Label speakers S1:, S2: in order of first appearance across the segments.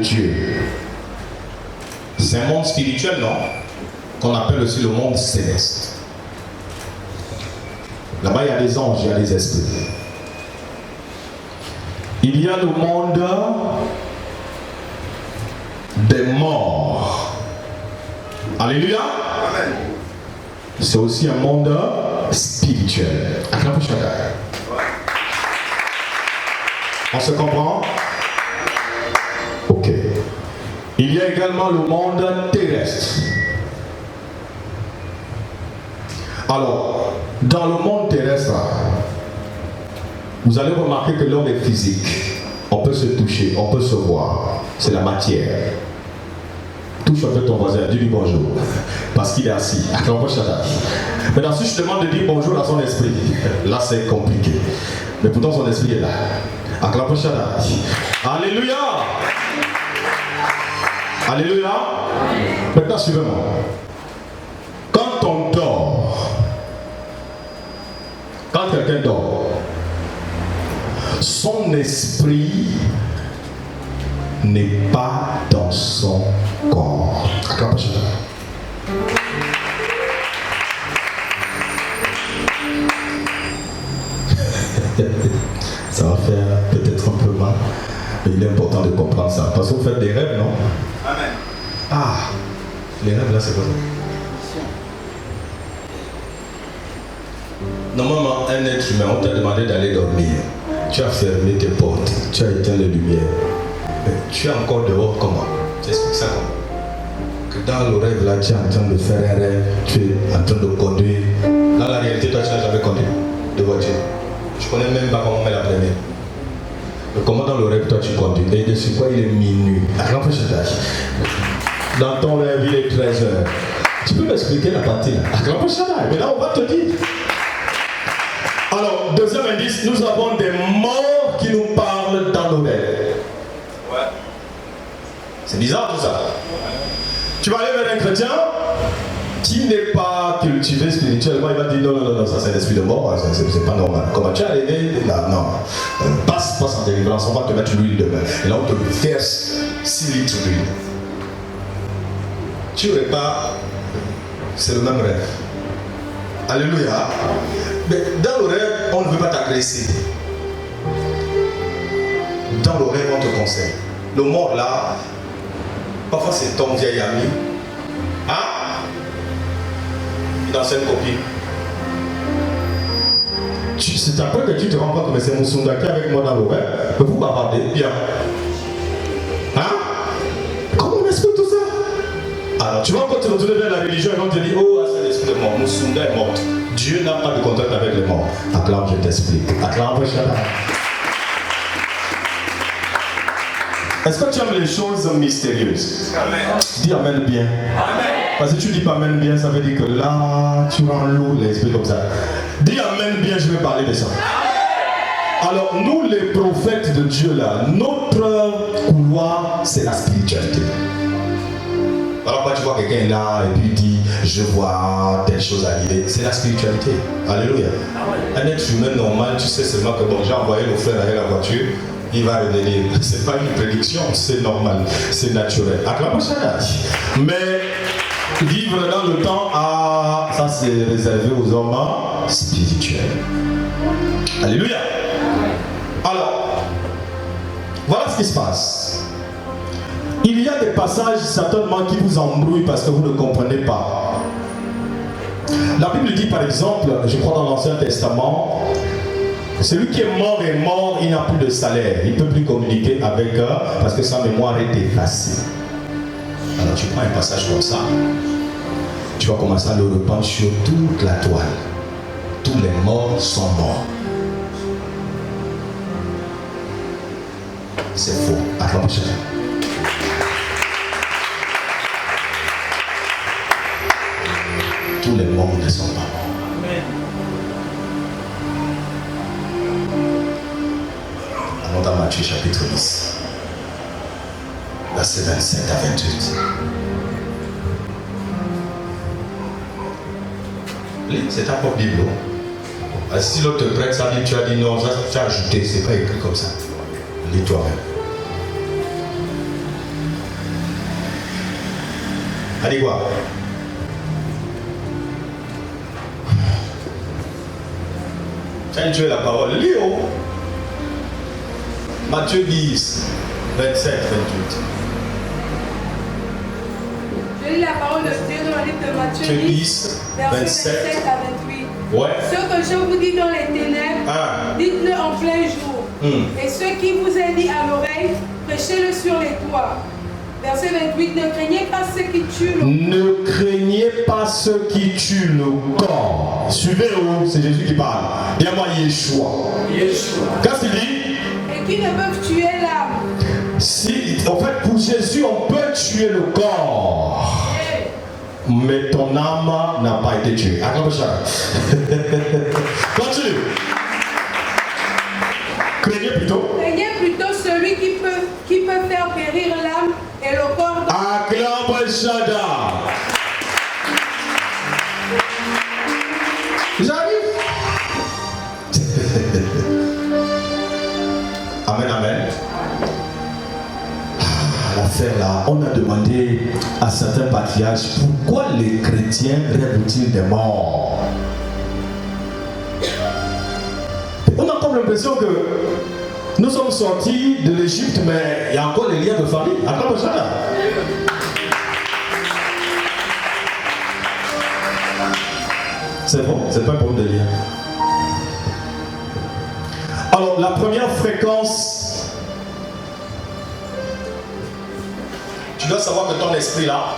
S1: Dieu. C'est un monde spirituel, non? Qu'on appelle aussi le monde céleste. Là-bas, il y a des anges, il y a des esprits. Il y a le monde des morts. Alléluia. Amen. C'est aussi un monde spirituel. Acclamons chacun. On se comprend? Ok. Il y a également le monde terrestre. Alors, dans le monde terrestre, vous allez remarquer que l'homme est physique. On peut se toucher, on peut se voir. C'est la matière. Touche un peu ton voisin, dis-lui bonjour. Parce qu'il est assis. Maintenant, si je te demande de dire bonjour à son esprit, là c'est compliqué. Mais pourtant son esprit est là. Alléluia. Alléluia. Maintenant, suivez-moi. Quand on dort, quand quelqu'un dort, son esprit n'est pas dans son corps. Ça va faire peut-être un peu mal, mais il est important de comprendre ça. Parce que vous faites des rêves, non? Amen. Ah, les rêves là, c'est quoi ça? Normalement, un être humain, on t'a demandé d'aller dormir. Tu as fermé tes portes, tu as éteint les lumières. Mais tu es encore dehors comment? J'explique ça comment? Que dans le rêve là, tu es en train de faire un rêve, tu es en train de conduire. Dans la réalité, toi, tu n'as jamais conduit de voiture. Je ne connais même pas comment on met la première. Mais comment dans le rêve, toi, tu conduis? Et de ce quoi il est minuit. Dans ton rêve, il est 13h. Tu peux m'expliquer la partie là? Mais là, on va te dire. Alors, deuxième indice, nous avons des morts qui nous parlent dans nos rêves. Ouais. C'est bizarre tout ça. Tu vas aller vers un chrétien qui n'est pas cultivé spirituellement, il va dire non, ça c'est l'esprit de mort, c'est pas normal. Comment tu es arrivé là? Non. Passe en délivrance, on va te mettre l'huile demain. Et là, on te verse 6 litres d'huile. Tu répares, c'est le même rêve. Alléluia. Mais dans le rêve, on ne veut pas t'agresser. Dans le rêve, on te conseille. Le mort là, parfois c'est ton vieil ami. Hein? Une ancienne copine. C'est après que tu te rends compte que c'est Moussunda qui est avec moi dans le rêve. Mais vous bavardez bien. Hein? Comment on explique tout ça? Alors tu vas quand tu retournes vers la religion, ils vont te dire oh, c'est l'esprit de mort. Moussunda est morte. Dieu n'a pas de contact avec les morts. Acclame, je t'explique. Acclame, est-ce que tu aimes les choses mystérieuses? Amen. Dis amen bien. Amen. Parce que tu dis pas amen bien, ça veut dire que là, tu rends lourd l'esprit comme ça. Dis amen bien, je vais parler de ça. Alors, nous les prophètes de Dieu là, notre couloir, c'est la spiritualité. Alors quand tu vois quelqu'un là et puis il dit je vois telle chose arriver, c'est la spiritualité. Alléluia. Un être humain normal, tu sais seulement que bon, j'ai envoyé le frère avec la voiture, il va revenir. C'est pas une prédiction, c'est normal, c'est naturel. Mais vivre dans le temps, ça c'est réservé aux hommes spirituels. Alléluia. Alors, voilà ce qui se passe. Il y a des passages certainement qui vous embrouillent parce que vous ne comprenez pas. La Bible dit par exemple, je crois dans l'Ancien Testament, celui qui est mort, il n'a plus de salaire. Il ne peut plus communiquer avec eux parce que sa mémoire est effacée. Alors tu prends un passage comme ça, tu vas commencer à le répandre sur toute la toile. Tous les morts sont morts. C'est faux. Acclamons chacun. Tous les morts ne sont pas morts. Allons dans Matthieu chapitre 10, versets 27 à 28. Lis, c'est ta propre Bible. Si l'autre te prête ça, tu as dit non, ça tu as ajouté, c'est pas écrit comme ça. Lis toi-même. Elle dit quoi? Tiens, tu es la parole. Léo. Matthieu 10, 27, 28.
S2: Je lis la parole de Dieu dans le livre de Matthieu 10, versets 27 à 28.
S1: Ouais.
S2: Ce que je vous dis dans les ténèbres, dites-le en plein jour. Et ce qui vous est dit à l'oreille, prêchez-le sur les toits. Verset 28, ne craignez pas ceux qui tuent le corps.
S1: Ne craignez pas ceux qui tuent le corps. Suivez-vous, c'est Jésus qui parle. Dis-moi Yeshua. Qu'est-ce qu'il dit?
S2: Et qui ne peuvent tuer l'âme.
S1: Si, en fait, pour Jésus, on peut tuer le corps. Mais ton âme n'a pas été tuée. Acclame ça. Continue. Craignez plutôt.
S2: Craignez plutôt celui qui peut faire périr l'âme et le corps.
S1: Acclame Shada. J'arrive. Amen, amen. L'affaire là, on a demandé à certains patriarches pourquoi les chrétiens rêvent-ils des morts. On a comme l'impression que nous sommes sortis de l'Égypte, mais il y a encore les liens de famille. Attends, ça. C'est bon, c'est pas un problème de lien. Alors, la première fréquence, tu dois savoir que ton esprit là,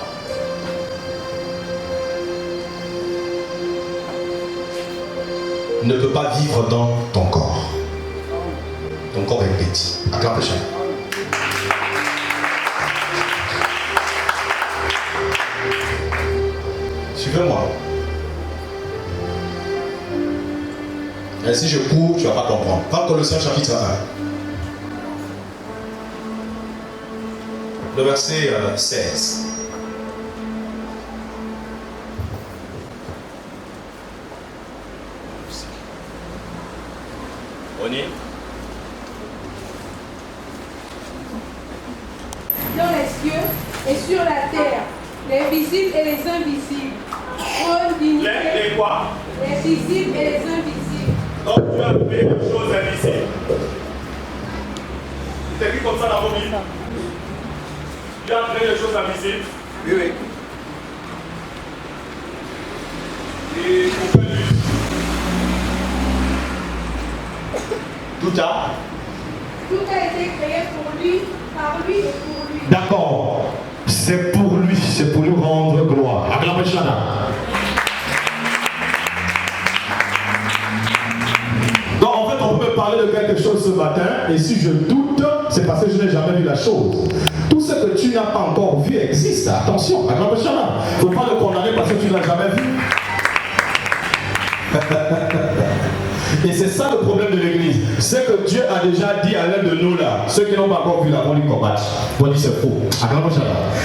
S1: ne peut pas vivre dans ton corps. Ton corps est petit. Acclame le chien. Suivez-moi. Et si je cours, tu ne vas pas comprendre. Prends Colossiens chapitre 1. Le verset 16. On y est?
S2: Dans les cieux et sur la terre, les visibles et les invisibles. Trône, dignité.
S3: Les quoi?
S2: Les visibles et les invisibles.
S3: Donc tu as fait les choses invisibles. C'est écrit comme ça dans vos Bibles. Tu as créé les choses invisibles.
S4: Oui, oui.
S3: Et pour que lui.
S1: Tout a.
S2: Tout a été créé pour lui, par lui et pour lui.
S1: D'accord. C'est pour lui, c'est pour lui rendre gloire. Acclame Shana. Donc en fait, on peut parler de quelque chose ce matin, et si je doute, c'est parce que je n'ai jamais vu la chose. Tout ce que tu n'as pas encore vu existe. Attention, acclame Shana. Il ne faut pas le condamner parce que tu ne l'as jamais vu. Et c'est ça le problème de l'église. C'est que Dieu a déjà dit à l'un de nous là, ceux qui n'ont pas encore vu là, on lui combat. On dit c'est faux.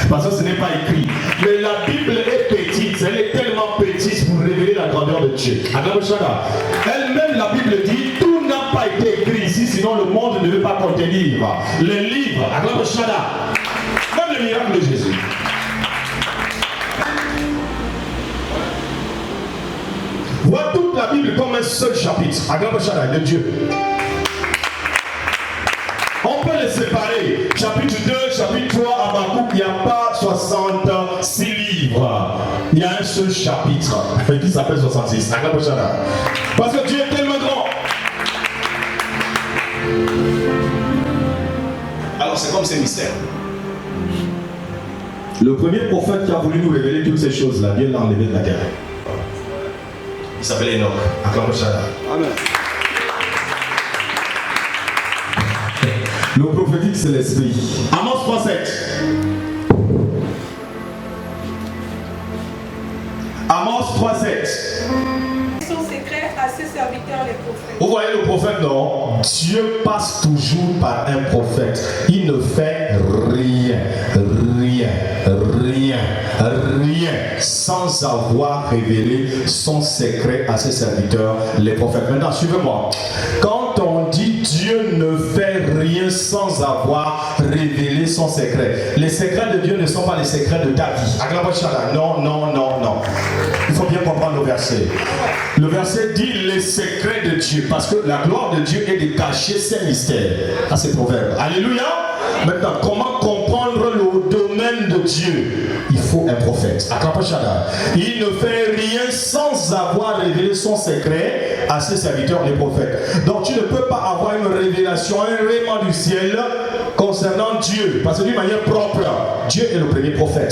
S1: Parce que ce n'est pas écrit. Mais la Bible est petite. Elle est tellement petite pour révéler la grandeur de Dieu. Elle-même, la Bible dit, tout n'a pas été écrit ici, sinon le monde ne veut pas contenir les livres. Même le miracle de Jésus. Vois toute la Bible comme un seul chapitre, de Dieu. On peut les séparer. Chapitre 2, chapitre 3, Habakkuk, il n'y a pas 66 livres. Il y a un seul chapitre qui s'appelle 66. Parce que Dieu est tellement grand. Alors c'est comme ces mystères. Le premier prophète qui a voulu nous révéler toutes ces choses-là, Dieu l'a enlevé de la terre. Il s'appelle Enoch. Amen. Le prophétique, c'est l'esprit. Amos 3:7. Amos 3:7.
S2: Son secret à ses serviteurs les prophètes.
S1: Vous voyez le prophète, non? Dieu passe toujours par un prophète. Il ne fait rien sans avoir révélé son secret à ses serviteurs, les prophètes. Maintenant, suivez-moi. Quand on dit Dieu ne fait rien sans avoir révélé révéler son secret. Les secrets de Dieu ne sont pas les secrets de ta vie. Non, non, non, non. Il faut bien comprendre le verset. Le verset dit les secrets de Dieu. Parce que la gloire de Dieu est de cacher ses mystères. Ah, c'est proverbe. Alléluia. Maintenant, comment comprendre le domaine de Dieu? Il faut un prophète. Il ne fait rien sans avoir révélé son secret à ses serviteurs, les prophètes. Donc tu ne peux pas avoir une révélation, un rayonnement du ciel concernant Dieu. Parce que d'une manière propre, Dieu est le premier prophète.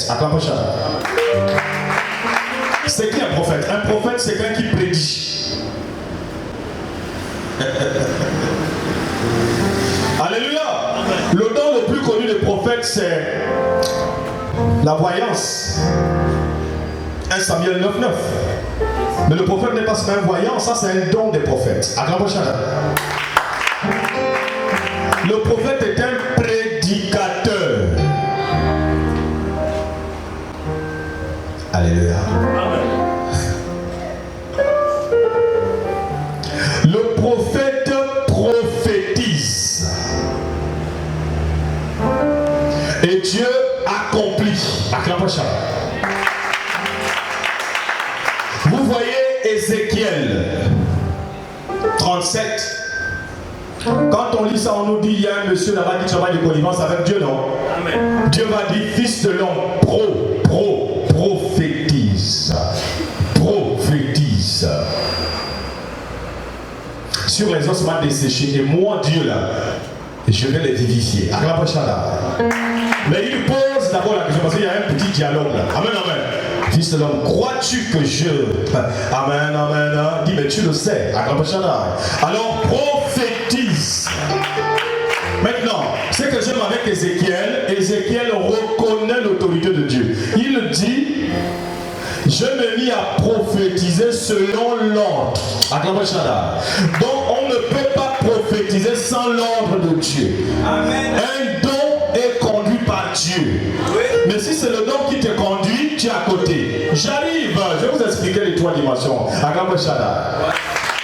S1: C'est qui un prophète? Un prophète, c'est quelqu'un qui prédit. Alléluia. Le don le plus connu des prophètes, c'est la voyance. 1 Samuel 9:9. Mais le prophète n'est pas seulement un voyant, ça c'est un don des prophètes. Le prophète est un prédicateur. Alléluia. Le prophète prophétise. Et Dieu accomplit. Vous voyez Ézéchiel 37. Quand on lit ça, on nous dit il y a un monsieur là-bas qui travaille de connivence avec Dieu, non? Amen. Dieu va dire fils de l'homme, prophétise. Prophétise. Sur les ossements desséchés, et moi, Dieu là, je vais les vivifier. Mais il pose d'abord la question parce qu'il y a un petit dialogue là. Amen, amen. Fils de l'homme, crois-tu que je... Amen, amen. Dis, mais tu le sais. Alors prophétise. Maintenant, ce que j'aime avec Ézéchiel, Ézéchiel reconnaît l'autorité de Dieu. Il dit, je me mis à prophétiser selon l'ordre. Donc on ne peut pas prophétiser sans l'ordre de Dieu. Amen. Un don est conduit par Dieu. Oui. Mais si c'est le don qui te conduit, tu es à côté. J'arrive, je vais vous expliquer les trois dimensions.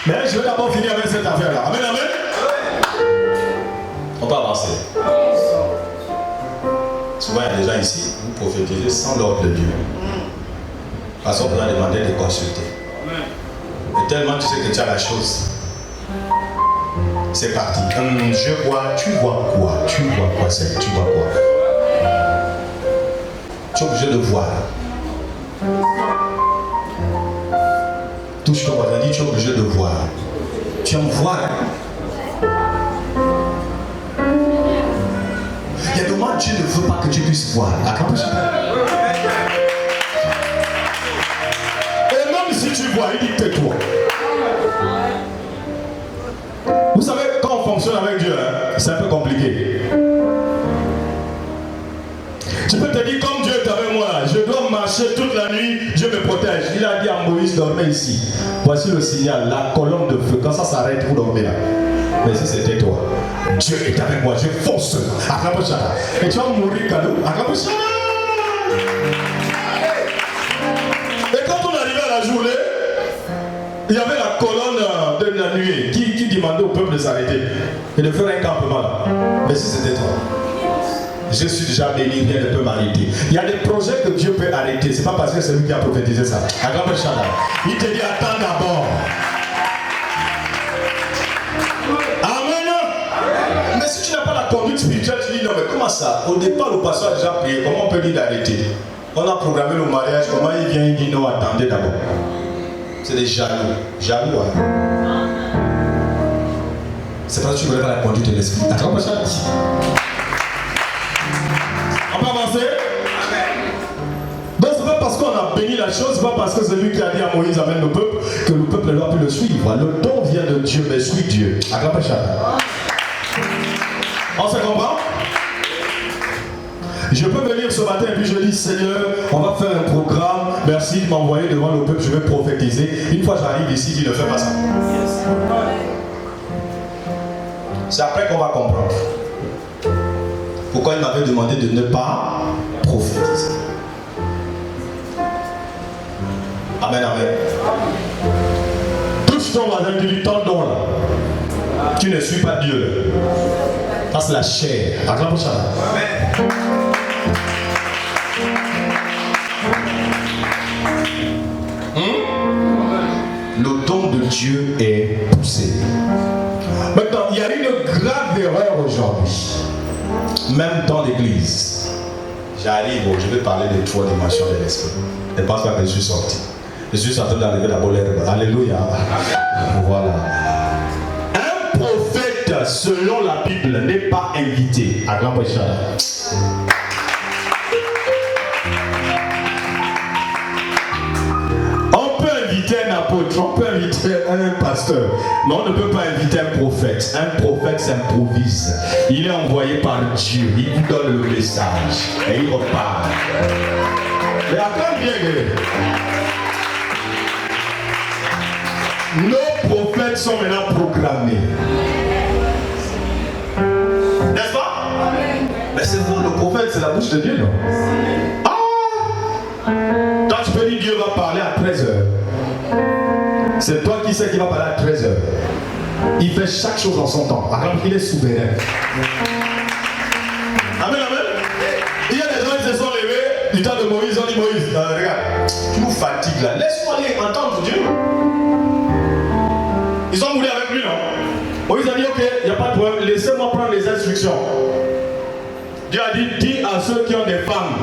S1: Mais je vais d'abord finir avec cette affaire-là. Amen, amen. On peut avancer. Souvent il y a des gens ici, vous prophétisez sans l'ordre de Dieu. Parce qu'on peut demander de consulter. Mais tellement tu sais que tu as la chose. C'est parti. Je vois, tu vois quoi? Tu vois quoi? Tu vois quoi? Tu es obligé de voir. Touche ton voisin, dis tu es obligé de voir. Tu aimes voir. Il y a des moments où Dieu ne veut pas que tu puisses voir. Et même si tu vois, il dit tais-toi. Vous savez, quand on fonctionne avec Dieu, hein, c'est un peu compliqué. Tu peux te dire, comme Dieu est avec moi, je dois marcher toute la nuit, Dieu me protège. Il a dit à Moïse, dormez ici. Voici le signal, la colonne de feu. Quand ça s'arrête, vous dormez là. Mais si c'était toi, Dieu est avec moi, je fonce. Et tu vas mourir, cadeau. Et quand on arrivait à la journée, il y avait la colonne de la nuée qui demandait au peuple de s'arrêter et de faire un campement là. Mais si c'était toi, je suis déjà béni, rien ne peut m'arrêter. Il y a des projets que Dieu peut arrêter. C'est pas parce que c'est lui qui a prophétisé ça. Il te dit attends d'abord. Amen. Mais si tu n'as pas la conduite spirituelle, tu dis non mais comment ça? Au départ le pasteur a déjà prié. Comment on peut dire d'arrêter? On a programmé le mariage. Comment il vient? Il dit non, attendez d'abord. C'est des jaloux. Jaloux, hein? C'est parce que tu ne connais pas la conduite de l'esprit. Attends, ça. On peut avancer? Donc, c'est pas parce qu'on a béni la chose, c'est pas parce que c'est lui qui a dit à Moïse amène le peuple que le peuple doit plus le suivre. Le don vient de Dieu, mais suis Dieu. On se comprend? Je peux venir ce matin et puis je dis Seigneur, on va faire un programme, merci de m'envoyer devant le peuple, je vais prophétiser. Une fois j'arrive ici, il ne fait pas ça. C'est après qu'on va comprendre pourquoi il m'avait demandé de ne pas prophétiser. Amen, amen. Touche ton voisin, tu lui tends don là. Tu ne suis pas Dieu. Ça c'est la chair. Amen. Le don de Dieu est poussé. Maintenant, il y a une grave erreur aujourd'hui, même dans l'église. J'arrive, je vais parler des 3 dimensions de l'esprit. Ne pense pas que je suis sorti. Je suis en train d'arriver la bonne heure. Alléluia. Voilà. Un prophète, selon la Bible, n'est pas invité. À grand pécheur. Un apôtre, on peut inviter un pasteur, mais on ne peut pas inviter un prophète. Un prophète s'improvise. Il est envoyé par Dieu. Il vous donne le message et il repart. Mais attends bien que nos prophètes sont maintenant programmés. N'est-ce pas? Mais c'est quoi le prophète? C'est la bouche de Dieu, non? Ah! Quand tu peux dire Dieu va parler à 13h. C'est toi qui sais qu'il va parler à 13h. Il fait chaque chose en son temps. Alors qu'il est souverain. Amen, amen. Il y a des gens qui se sont levés du temps de Moïse. On dit Moïse, regarde, tu nous fatigues là. Laisse-moi aller entendre Dieu. Ils ont voulu avec lui, non? Moïse a dit, ok, il n'y a pas de problème. Laissez-moi prendre les instructions. Dieu a dit, dis à ceux qui ont des femmes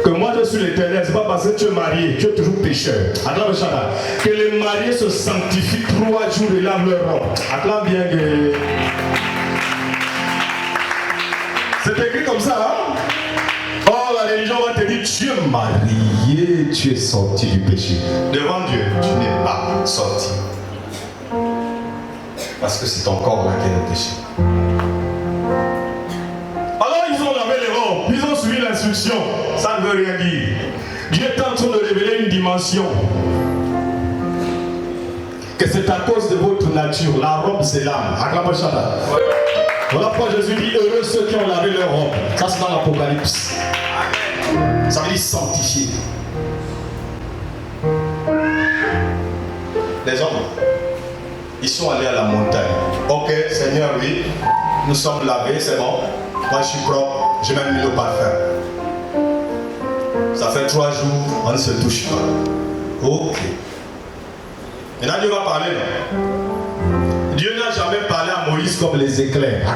S1: que moi je suis l'Éternel, c'est pas parce que tu es marié, tu es toujours pécheur. Acclame Chana. Que les mariés se sanctifient 3 jours et lavent leur robe. Acclame bien que. C'est écrit comme ça, hein? Oh, la religion va te dire, tu es marié, tu es sorti du péché. Devant Dieu, tu n'es pas sorti. Parce que c'est ton corps là qui est le péché. Ils ont suivi l'instruction, ça ne veut rien dire. Dieu est en train de révéler une dimension. Que c'est à cause de votre nature. La robe c'est l'âme. Acclame Chana. Voilà pourquoi Jésus dit heureux ceux qui ont lavé leur robe. Ça c'est dans l'Apocalypse. Ça veut dire sanctifié. Les hommes, ils sont allés à la montagne. Ok, Seigneur, oui, nous sommes lavés, c'est bon. Moi je suis propre. J'ai même mis le parfum. Ça fait 3 jours, on ne se touche pas. Ok. Maintenant Dieu va parler. Non? Dieu n'a jamais parlé à Moïse comme les éclairs.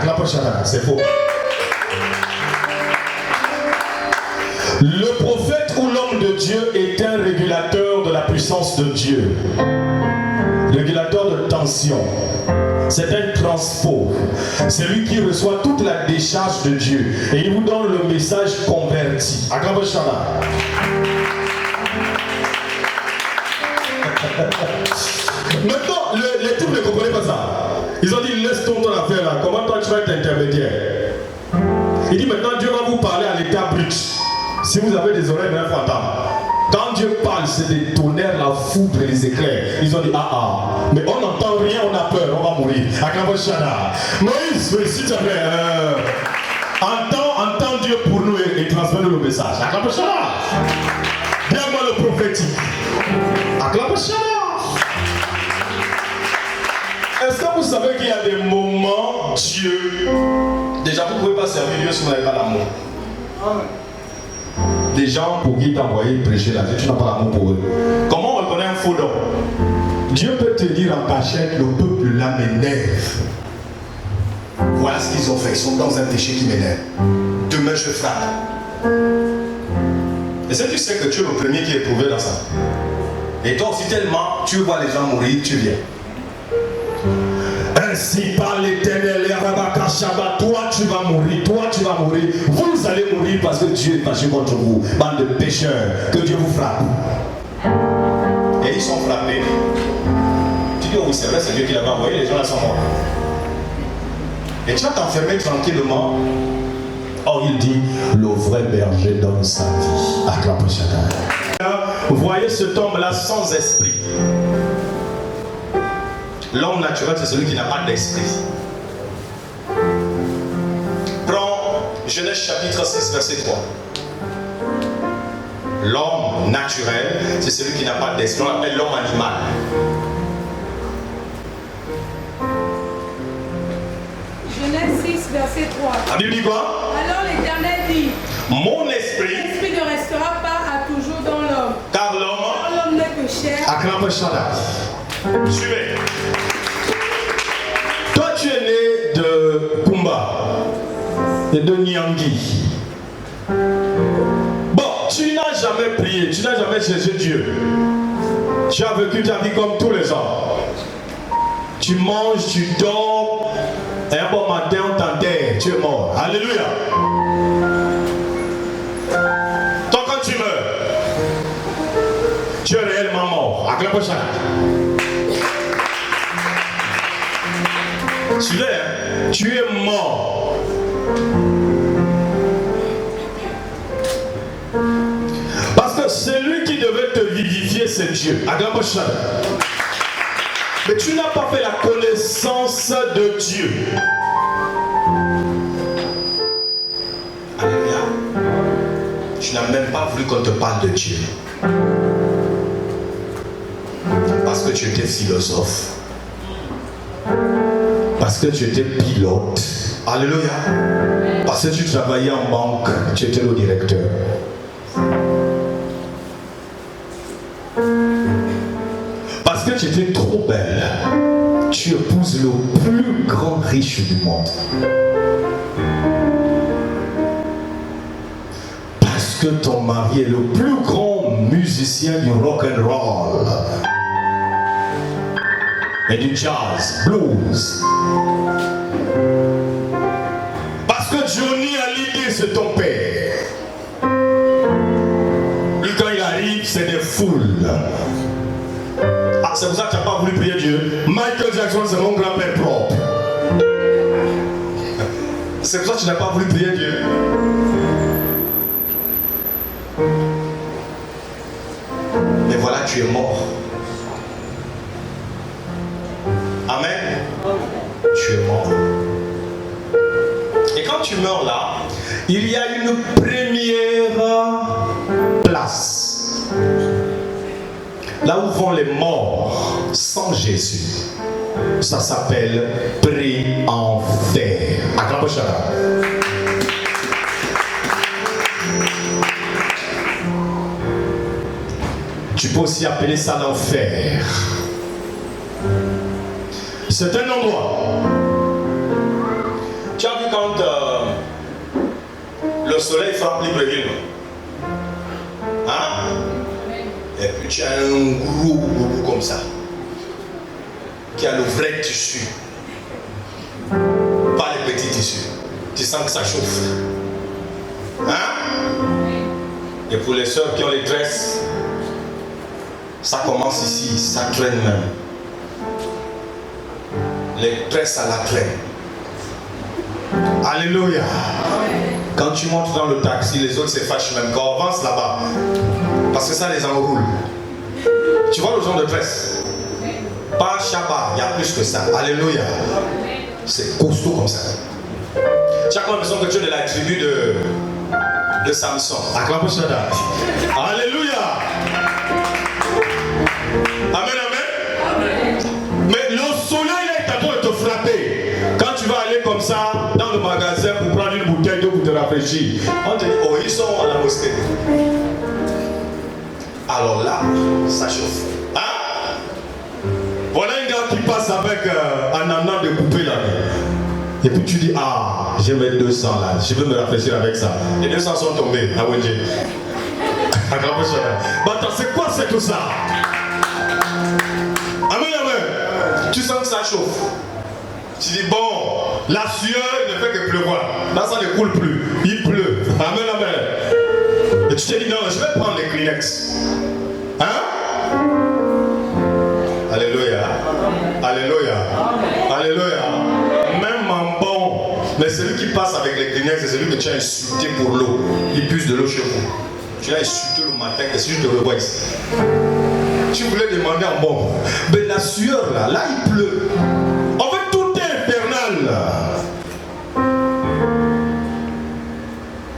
S1: C'est faux. Le prophète ou l'homme de Dieu est un régulateur de la puissance de Dieu. Régulateur de tension. C'est un transport. C'est lui qui reçoit toute la décharge de Dieu. Et il vous donne le message converti. Acclame Chana. Maintenant, les troupes ne comprenaient pas ça. Ils ont dit, laisse ton affaire là. Comment toi tu vas être intermédiaire? Il dit, maintenant Dieu va vous parler à l'état brut. Si vous avez des oreilles, il faut entendre. Quand Dieu parle, c'est des tonnerres, la foudre et les éclairs. Ils ont dit, mais on n'entend rien, on a peur, on va mourir. Moïse, s'il te plaît, entends Dieu pour nous et transmets-nous le message. Viens-moi le prophétique. Est-ce que vous savez qu'il y a des moments, Dieu, déjà vous ne pouvez pas servir Dieu si vous n'avez pas l'amour. Des gens pour qui t'envoyer prêcher là, tu n'as pas l'amour pour eux. Comment on reconnaît un faux don? Dieu peut te dire en cachette, le peuple là m'énerve. Voilà ce qu'ils ont fait, ils sont dans un péché qui m'énerve. Demain je frappe. Et si tu sais que tu es le premier qui est éprouvé dans ça. Et toi aussi tellement, tu vois les gens mourir, tu viens. Ainsi par l'Éternel, toi tu vas mourir, toi tu vas mourir, vous allez mourir parce que Dieu est fâché contre vous, bande de pécheurs, que Dieu vous frappe. Et ils sont frappés. Tu dis, oh oui c'est vrai, c'est Dieu qui l'avait envoyé, les gens là sont morts. Et tu vas t'enfermer tranquillement. Or il dit, le vrai berger donne sa vie. Acclame chacun. Vous voyez cet homme là sans esprit. L'homme naturel, c'est celui qui n'a pas d'esprit. Prends Genèse chapitre 6, verset 3. L'homme naturel, c'est celui qui n'a pas d'esprit. On l'appelle l'homme animal.
S2: Genèse 6, verset 3.
S1: La Bible dit quoi?
S2: Alors l'Éternel dit,
S1: mon esprit,
S2: l'esprit ne restera pas à toujours dans l'homme.
S1: car l'homme,
S2: L'homme n'est que chair.
S1: acclame Shaddai. Suivez. Toi, tu es né de Kumba et de Nyangi. Bon, tu n'as jamais prié, tu n'as jamais cherché Dieu. Tu as vécu ta vie comme tous les hommes. Tu manges, tu dors, et un bon matin on t'enterre, tu es mort. Alléluia. Toi, quand tu meurs, tu es réellement mort. Acclame Shaddai. Suivez, hein? Tu es mort. Parce que celui qui devait te vivifier, c'est Dieu. Acclame Shaddai. Mais tu n'as pas fait la connaissance de Dieu. Alléluia. Tu n'as même pas voulu qu'on te parle de Dieu. Parce que tu étais philosophe. Parce que tu étais pilote. Alléluia. Parce que tu travaillais en banque. Tu étais le directeur. Parce que tu étais trop belle. Tu épouses le plus grand riche du monde. Parce que ton mari est le plus grand musicien du rock and roll. Et du jazz, blues. Parce que Johnny Hallyday, c'est ton père. Lui, quand il arrive, c'est des foules. Ah, c'est pour ça que tu n'as pas voulu prier Dieu. Michael Jackson, c'est mon grand-père propre. C'est pour ça que tu n'as pas voulu prier Dieu. Mais voilà, tu es mort. Amen. Tu es mort. Et quand tu meurs là, il y a une première place. Là où vont les morts sans Jésus. Ça s'appelle pré-enfer. Acclame Shaddai. Tu peux aussi appeler ça l'enfer. C'est un endroit. Tu as vu quand le soleil frappe Libreville. Hein? Et puis tu as un gros boubou comme ça. Qui a le vrai tissu. Pas les petits tissus. Tu sens que ça chauffe. Hein? Et pour les soeurs qui ont les tresses, ça commence ici, ça traîne même. Les tresses à la traîne. Alléluia. Quand tu montes dans le taxi, les autres se fâchent même. Quand on avance là-bas, parce que ça les enroule. Tu vois le genre de tresse? Pas Shabbat, il y a plus que ça. Alléluia. C'est costaud comme ça. Tu as l'impression que tu es de la tribu de Samson. Acclame Shaddai. Alléluia. Amen, amen. Mais le soleil est en train de te frapper. Quand tu vas aller comme ça dans le magasin pour prendre une bouteille d'eau pour te rafraîchir, on te dit, oh, ils sont à la mosquée. Alors là, ça chauffe. Hein? Voilà un gars qui passe avec un ananas découpé là. Et puis tu dis, ah, j'ai mes 200 là, je veux me rafraîchir avec ça. Les 200 sont tombés à Wendy. Attends, c'est quoi c'est tout ça? Amen, amen. Tu sens que ça chauffe. Tu dis, bon, la sueur ne fait que pleuvoir. Là, ça ne coule plus. Il pleut. Amen, amen. Et tu te dis, non, je vais prendre les Kleenex. Hein? Alléluia. Alléluia. Alléluia. Même en bon. Mais celui qui passe avec les Kleenex, c'est celui que tu as insulté pour l'eau. Il puise de l'eau chez vous. Tu l'as insulté le matin, que si je te revois ici. Tu voulais demander en bon. Mais la sueur là, là il pleut. En fait, tout est infernal.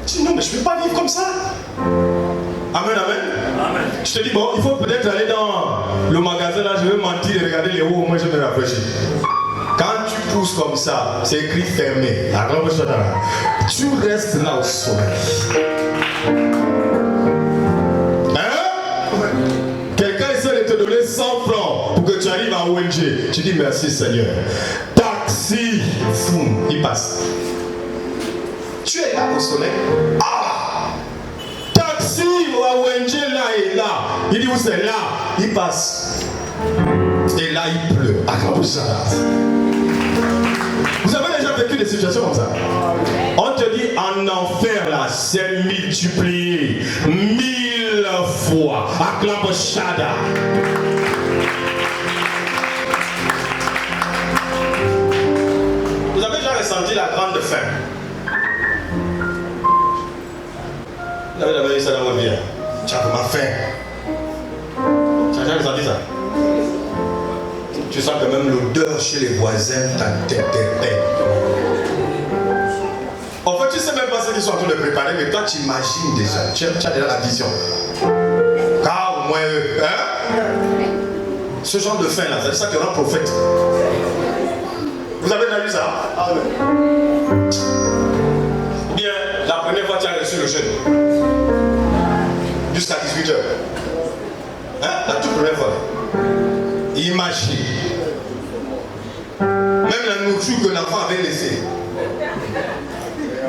S1: Tu dis non, mais je ne peux pas vivre comme ça. Amen, amen. Amen. Je te dis, bon, il faut peut-être aller dans le magasin là, je vais mentir et regarder les hauts, moi je me rafraîchis. Quand tu pousses comme ça, c'est écrit fermé. Tu restes là au soleil. Hein? Quelqu'un essaie de te donner 100 francs pour que tu arrives à ONG. Tu dis merci Seigneur. Taxi, foum, il passe. Tu es là au soleil. Ah! Taxi à ONG là et là. Il dit où c'est là? Il passe. Et là il pleut. Vous avez déjà vécu des situations comme ça? On te dit en enfer là, c'est multiplié 1000 fois. Acclame Shada. Vous avez déjà ressenti la grande faim? Vous avez déjà vu ça dans votre vie? Tu as vraiment faim. Tu as déjà ressenti ça? Tu sens que même l'odeur chez les voisins t'interpelle. En fait, tu ne sais même pas ce qu'ils sont en train de préparer, mais toi, tu imagines déjà. Tu as déjà la vision. Car au moins, hein? Ce genre de faim là, c'est ça qui rend prophète. Vous avez déjà vu ça? Ah oui. Ou bien, la première fois, tu as reçu le jeûne. Jusqu'à 18h. Hein? La toute première fois. Imagine. Même la nourriture que l'enfant avait laissée.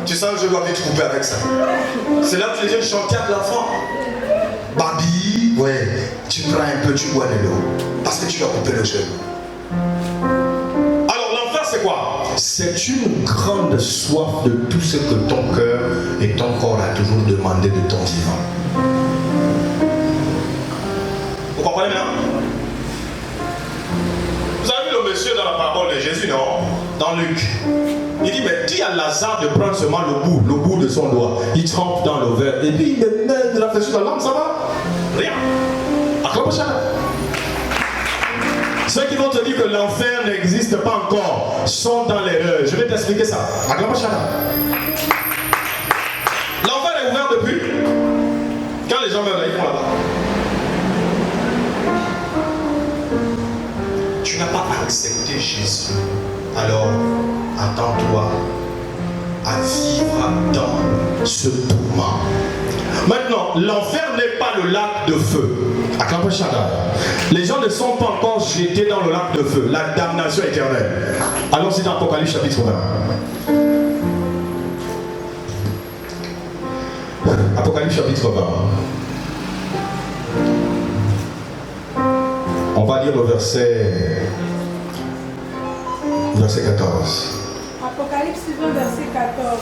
S1: Tu sens que je dois vite couper avec ça. C'est là que tu viens chanter avec l'enfant. Babi, ouais, tu prends un peu, tu bois de l'eau. Parce que tu dois couper le jeûne. Alors l'enfer c'est quoi? C'est une grande soif de tout ce que ton cœur et ton corps a toujours demandé de ton vivant. Vous comprenez maintenant? Vous avez vu le monsieur dans la parole de Jésus, non? Dans Luc. Il dit, mais dis à Lazare de prendre seulement le bout de son doigt. Il trempe dans le verre. Et puis il le met de la fraîcheur dans la langue, ça va? Rien. Acclame ça. Ceux qui vont te dire que l'enfer n'existe pas encore sont dans l'erreur. Je vais t'expliquer ça. Acclame ça. L'enfer est ouvert depuis. Quand les gens meurent, ils vont là-bas. Tu n'as pas accepté Jésus, alors attends-toi à vivre dans ce tourment. Maintenant, l'enfer n'est pas le lac de feu. Les gens ne sont pas encore jetés dans le lac de feu, la damnation éternelle. Allons-y dans Apocalypse chapitre 20. Apocalypse chapitre 20. On va lire le verset 14.
S2: Apocalypse 20, verset 14.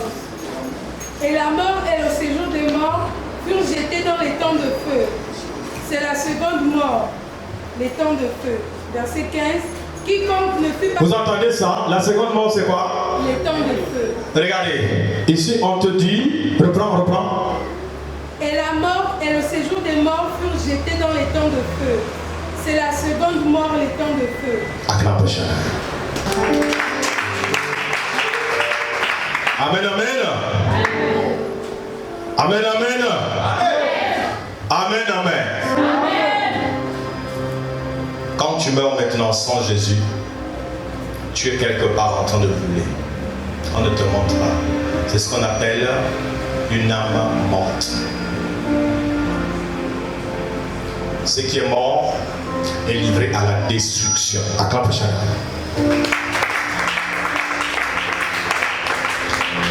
S2: Et la mort et le séjour des morts furent jetés dans les temps de feu. C'est la seconde mort, les temps de feu. Verset 15. Quiconque ne fut pas...
S1: Vous entendez ça? La seconde mort, c'est quoi?
S2: Les temps de feu.
S1: Regardez, ici on te dit, reprends.
S2: Et la mort et le séjour des morts furent jetés dans les temps de feu. C'est la seconde mort, les temps de feu.
S1: Acclame. Amen, amen. Amen, amen. Amen, amen. Quand tu meurs maintenant sans Jésus, tu es quelque part en train de brûler. On ne te montre pas. C'est ce qu'on appelle une âme morte. Ce qui est mort est livré à la destruction. Acclame chacun.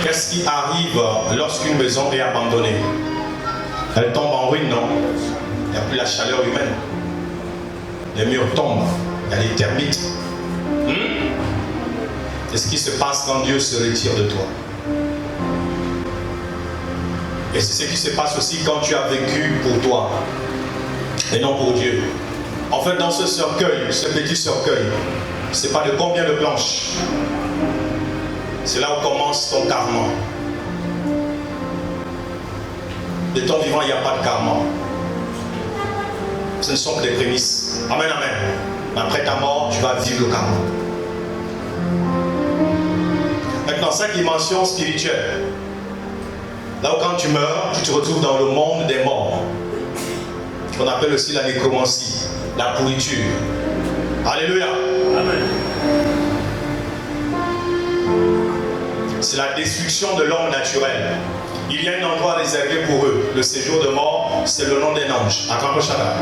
S1: Qu'est-ce qui arrive lorsqu'une maison est abandonnée? Elle tombe en ruine, non? Il n'y a plus la chaleur humaine. Les murs tombent, il y a les termites. C'est ce qui se passe quand Dieu se retire de toi. Et c'est ce qui se passe aussi quand tu as vécu pour toi et non pour Dieu. En fait, dans ce cercueil, ce petit cercueil, c'est pas de combien de planches. C'est là où commence ton karma. De ton vivant, il n'y a pas de karma. Ce ne sont que des prémices. Amen, amen. Mais après ta mort, tu vas vivre le karma. Maintenant, 5 dimensions spirituelles. Là où quand tu meurs, tu te retrouves dans le monde des morts. Qu'on appelle aussi la nécromancie, la pourriture. Alléluia. Amen. c'est la destruction de l'homme naturel. Il y a un endroit réservé pour eux. Le séjour de mort, c'est le nom d'un ange. Acclamons Shada.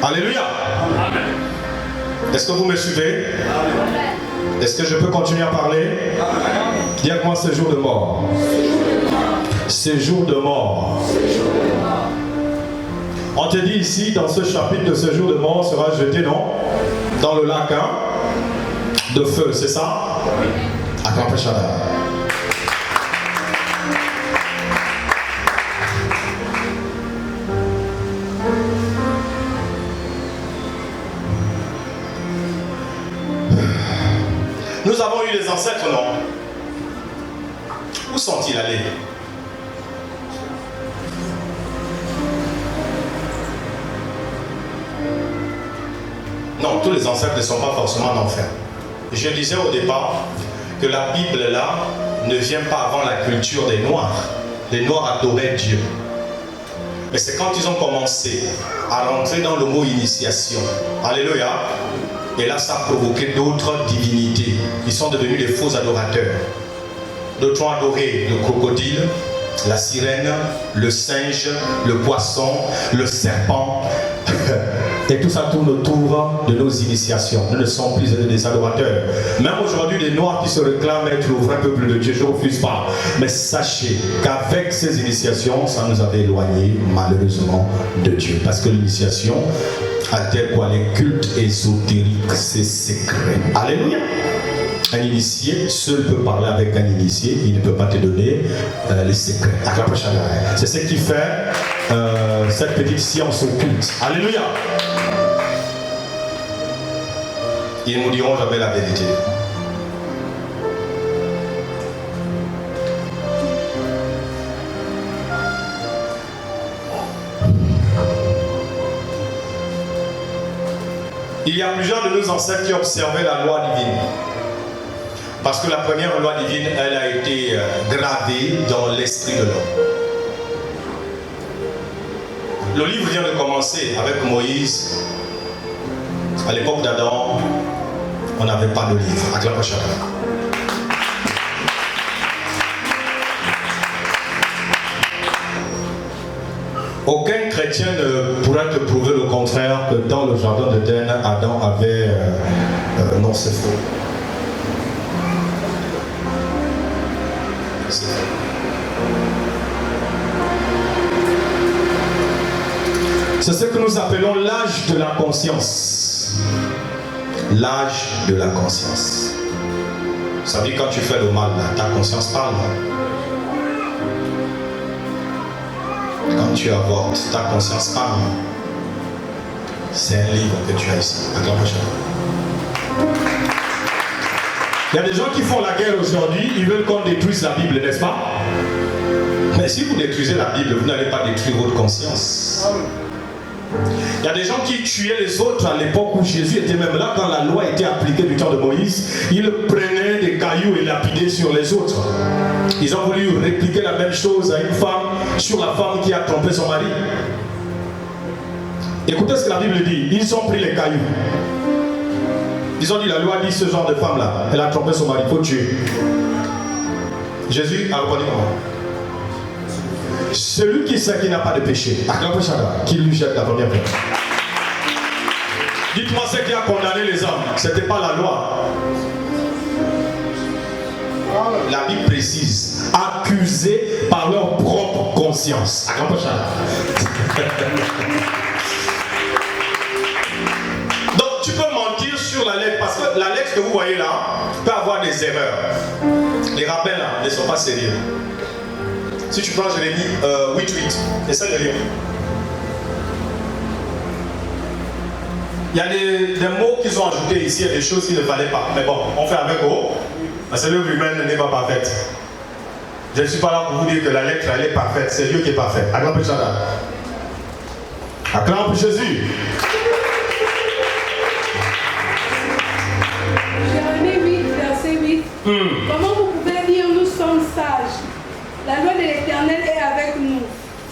S1: Alléluia. Amen. Est-ce que vous me suivez? Est-ce que je peux continuer à parler? Dis avec moi séjour de mort. Séjour de mort. On te dit ici, dans ce chapitre, de séjour de mort sera jeté, non? Dans le lac de feu, c'est ça? Acclamons Shada. Nous avons eu des ancêtres, non? Où sont-ils allés? Non, tous les ancêtres ne sont pas forcément en enfer. Je disais au départ que la Bible là ne vient pas avant la culture des Noirs. Les Noirs adoraient Dieu. Mais c'est quand ils ont commencé à rentrer dans le mot initiation. Alléluia. Et là, ça a provoqué d'autres divinités. Ils sont devenus des faux adorateurs. D'autres ont adoré le crocodile, la sirène, le singe, le poisson, le serpent. Et tout ça tourne autour de nos initiations. Nous ne sommes plus des adorateurs. Même aujourd'hui, les Noirs qui se réclament être le vrai peuple de Dieu, je ne refuse pas. Mais sachez qu'avec ces initiations, ça nous avait éloignés malheureusement de Dieu. Parce que l'initiation altère quoi? Les cultes ésotériques, c'est secret. Alléluia. Un initié seul peut parler avec un initié, il ne peut pas te donner les secrets. C'est ce qui fait cette petite science occulte. Alléluia. Ils nous diront jamais la vérité. Il y a plusieurs de nos ancêtres qui observaient la loi divine. Parce que la première loi divine, elle a été gravée dans l'esprit de l'homme. Le livre vient de commencer avec Moïse. À l'époque d'Adam, on n'avait pas de livre. Acclamons chacun. Aucun chrétien ne pourra te prouver le contraire que dans le jardin d'Éden, Adam avait... non, c'est faux. C'est faux. C'est ce que nous appelons l'âge de la conscience. L'âge de la conscience. Ça veut dire quand tu fais le mal, ta conscience parle. Quand tu avortes, ta conscience parle. C'est un livre que tu as ici. Il y a des gens qui font la guerre aujourd'hui, ils veulent qu'on détruise la Bible, n'est-ce pas? Mais si vous détruisez la Bible, vous n'allez pas détruire votre conscience. Il y a des gens qui tuaient les autres à l'époque où Jésus était même là, quand la loi était appliquée du temps de Moïse. Ils prenaient des cailloux et lapidaient sur les autres. Ils ont voulu répliquer la même chose à une femme, sur la femme qui a trompé son mari. Écoutez ce que la Bible dit. Ils ont pris les cailloux. Ils ont dit, la loi dit ce genre de femme là, elle a trompé son mari, il faut tuer. Jésus a répondu comment? Celui qui sait qu'il n'a pas de péché, qui lui jette la première pierre. Dites-moi ce qui a condamné les hommes. Ce n'était pas la loi. La Bible précise, accusés par leur propre conscience. Donc tu peux mentir sur la lettre, parce que la lettre que vous voyez là peut avoir des erreurs. Les rappels là ne sont pas sérieux. Si tu prends Jérémie 8.8, essaie de lire. Il y a des mots qu'ils ont ajoutés ici, il y a des choses qu'il ne fallait pas. Mais bon, on fait avec eux. Parce que l'œuvre humaine n'est pas parfaite. Je ne suis pas là pour vous dire que la lettre elle est parfaite, c'est Dieu qui est parfait. Acclamez Jésus. Acclamez Jésus.
S2: Jérémie 8, verset 8. Comment vous pouvez dire nous sommes sages? La loi de l'Éternel est avec nous.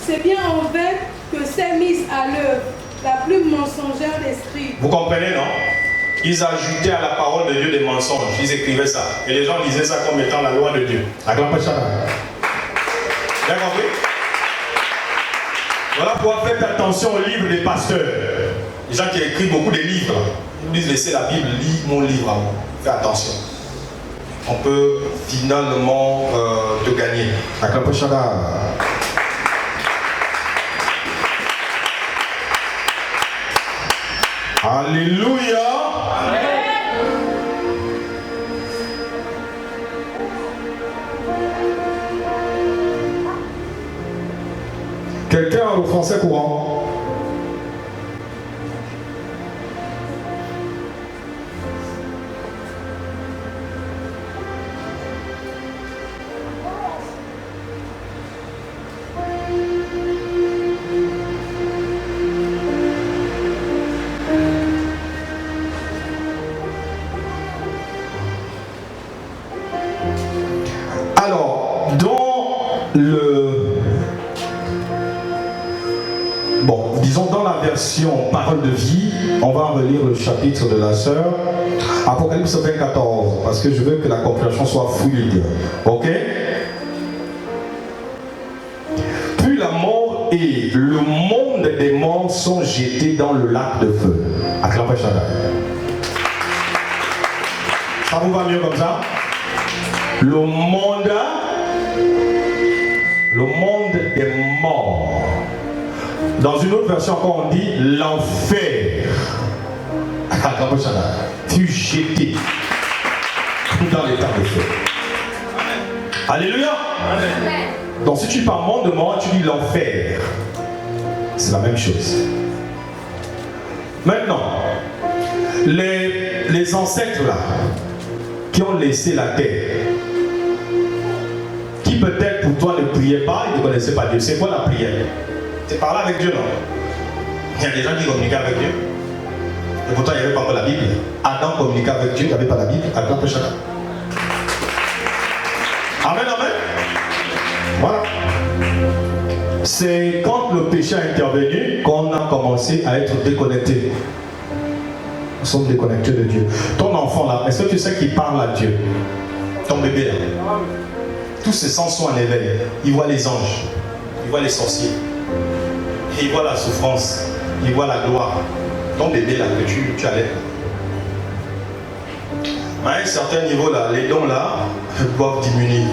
S2: C'est bien en vain que s'est mise à l'œuvre la plus mensongère des scribes.
S1: Vous comprenez, non? ils ajoutaient à la parole de Dieu des mensonges. Ils écrivaient ça. Et les gens disaient ça comme étant la loi de Dieu. Acclamez Chana. Bien compris? Voilà pourquoi faites attention aux livres des pasteurs. Les gens qui écrivent beaucoup de livres. Ils disent laissez la Bible, lis mon livre à moi. Fais attention. On peut finalement te gagner. Acclamez Chana. Alléluia. Amen. Quelqu'un a le français courant? Parole de vie, on va relire le chapitre de la sœur, Apocalypse 14, parce que je veux que la compréhension soit fluide. Ok? Puis la mort et le monde des morts sont jetés dans le lac de feu. Acclamez Shaddai. Ça vous va mieux comme ça? Le monde des morts. Dans une autre version encore on dit l'enfer. Tu jeté dans l'état de feu. Alléluia. Amen. Donc si tu parles monde de mort, tu dis l'enfer. C'est la même chose. Maintenant, les ancêtres là, qui ont laissé la terre, qui peut-être pour toi ne priaient pas, ils ne connaissaient pas Dieu. C'est quoi la prière? C'est parler avec Dieu, non? Il y a des gens qui communiquaient avec Dieu. Et pourtant, il n'y avait pas encore la Bible. Adam communiquait avec Dieu, il n'y avait pas la Bible. Adam peut chacun. Amen, amen. Voilà. C'est quand le péché a intervenu qu'on a commencé à être déconnecté. Nous sommes déconnectés de Dieu. Ton enfant là, est-ce que tu sais qu'il parle à Dieu? Ton bébé là. Tous ses sens sont en éveil. Il voit les anges. Il voit les sorciers. Il voit la souffrance, il voit la gloire. Ton bébé là que tu allais. À un certain niveau là, les dons là doivent diminuer.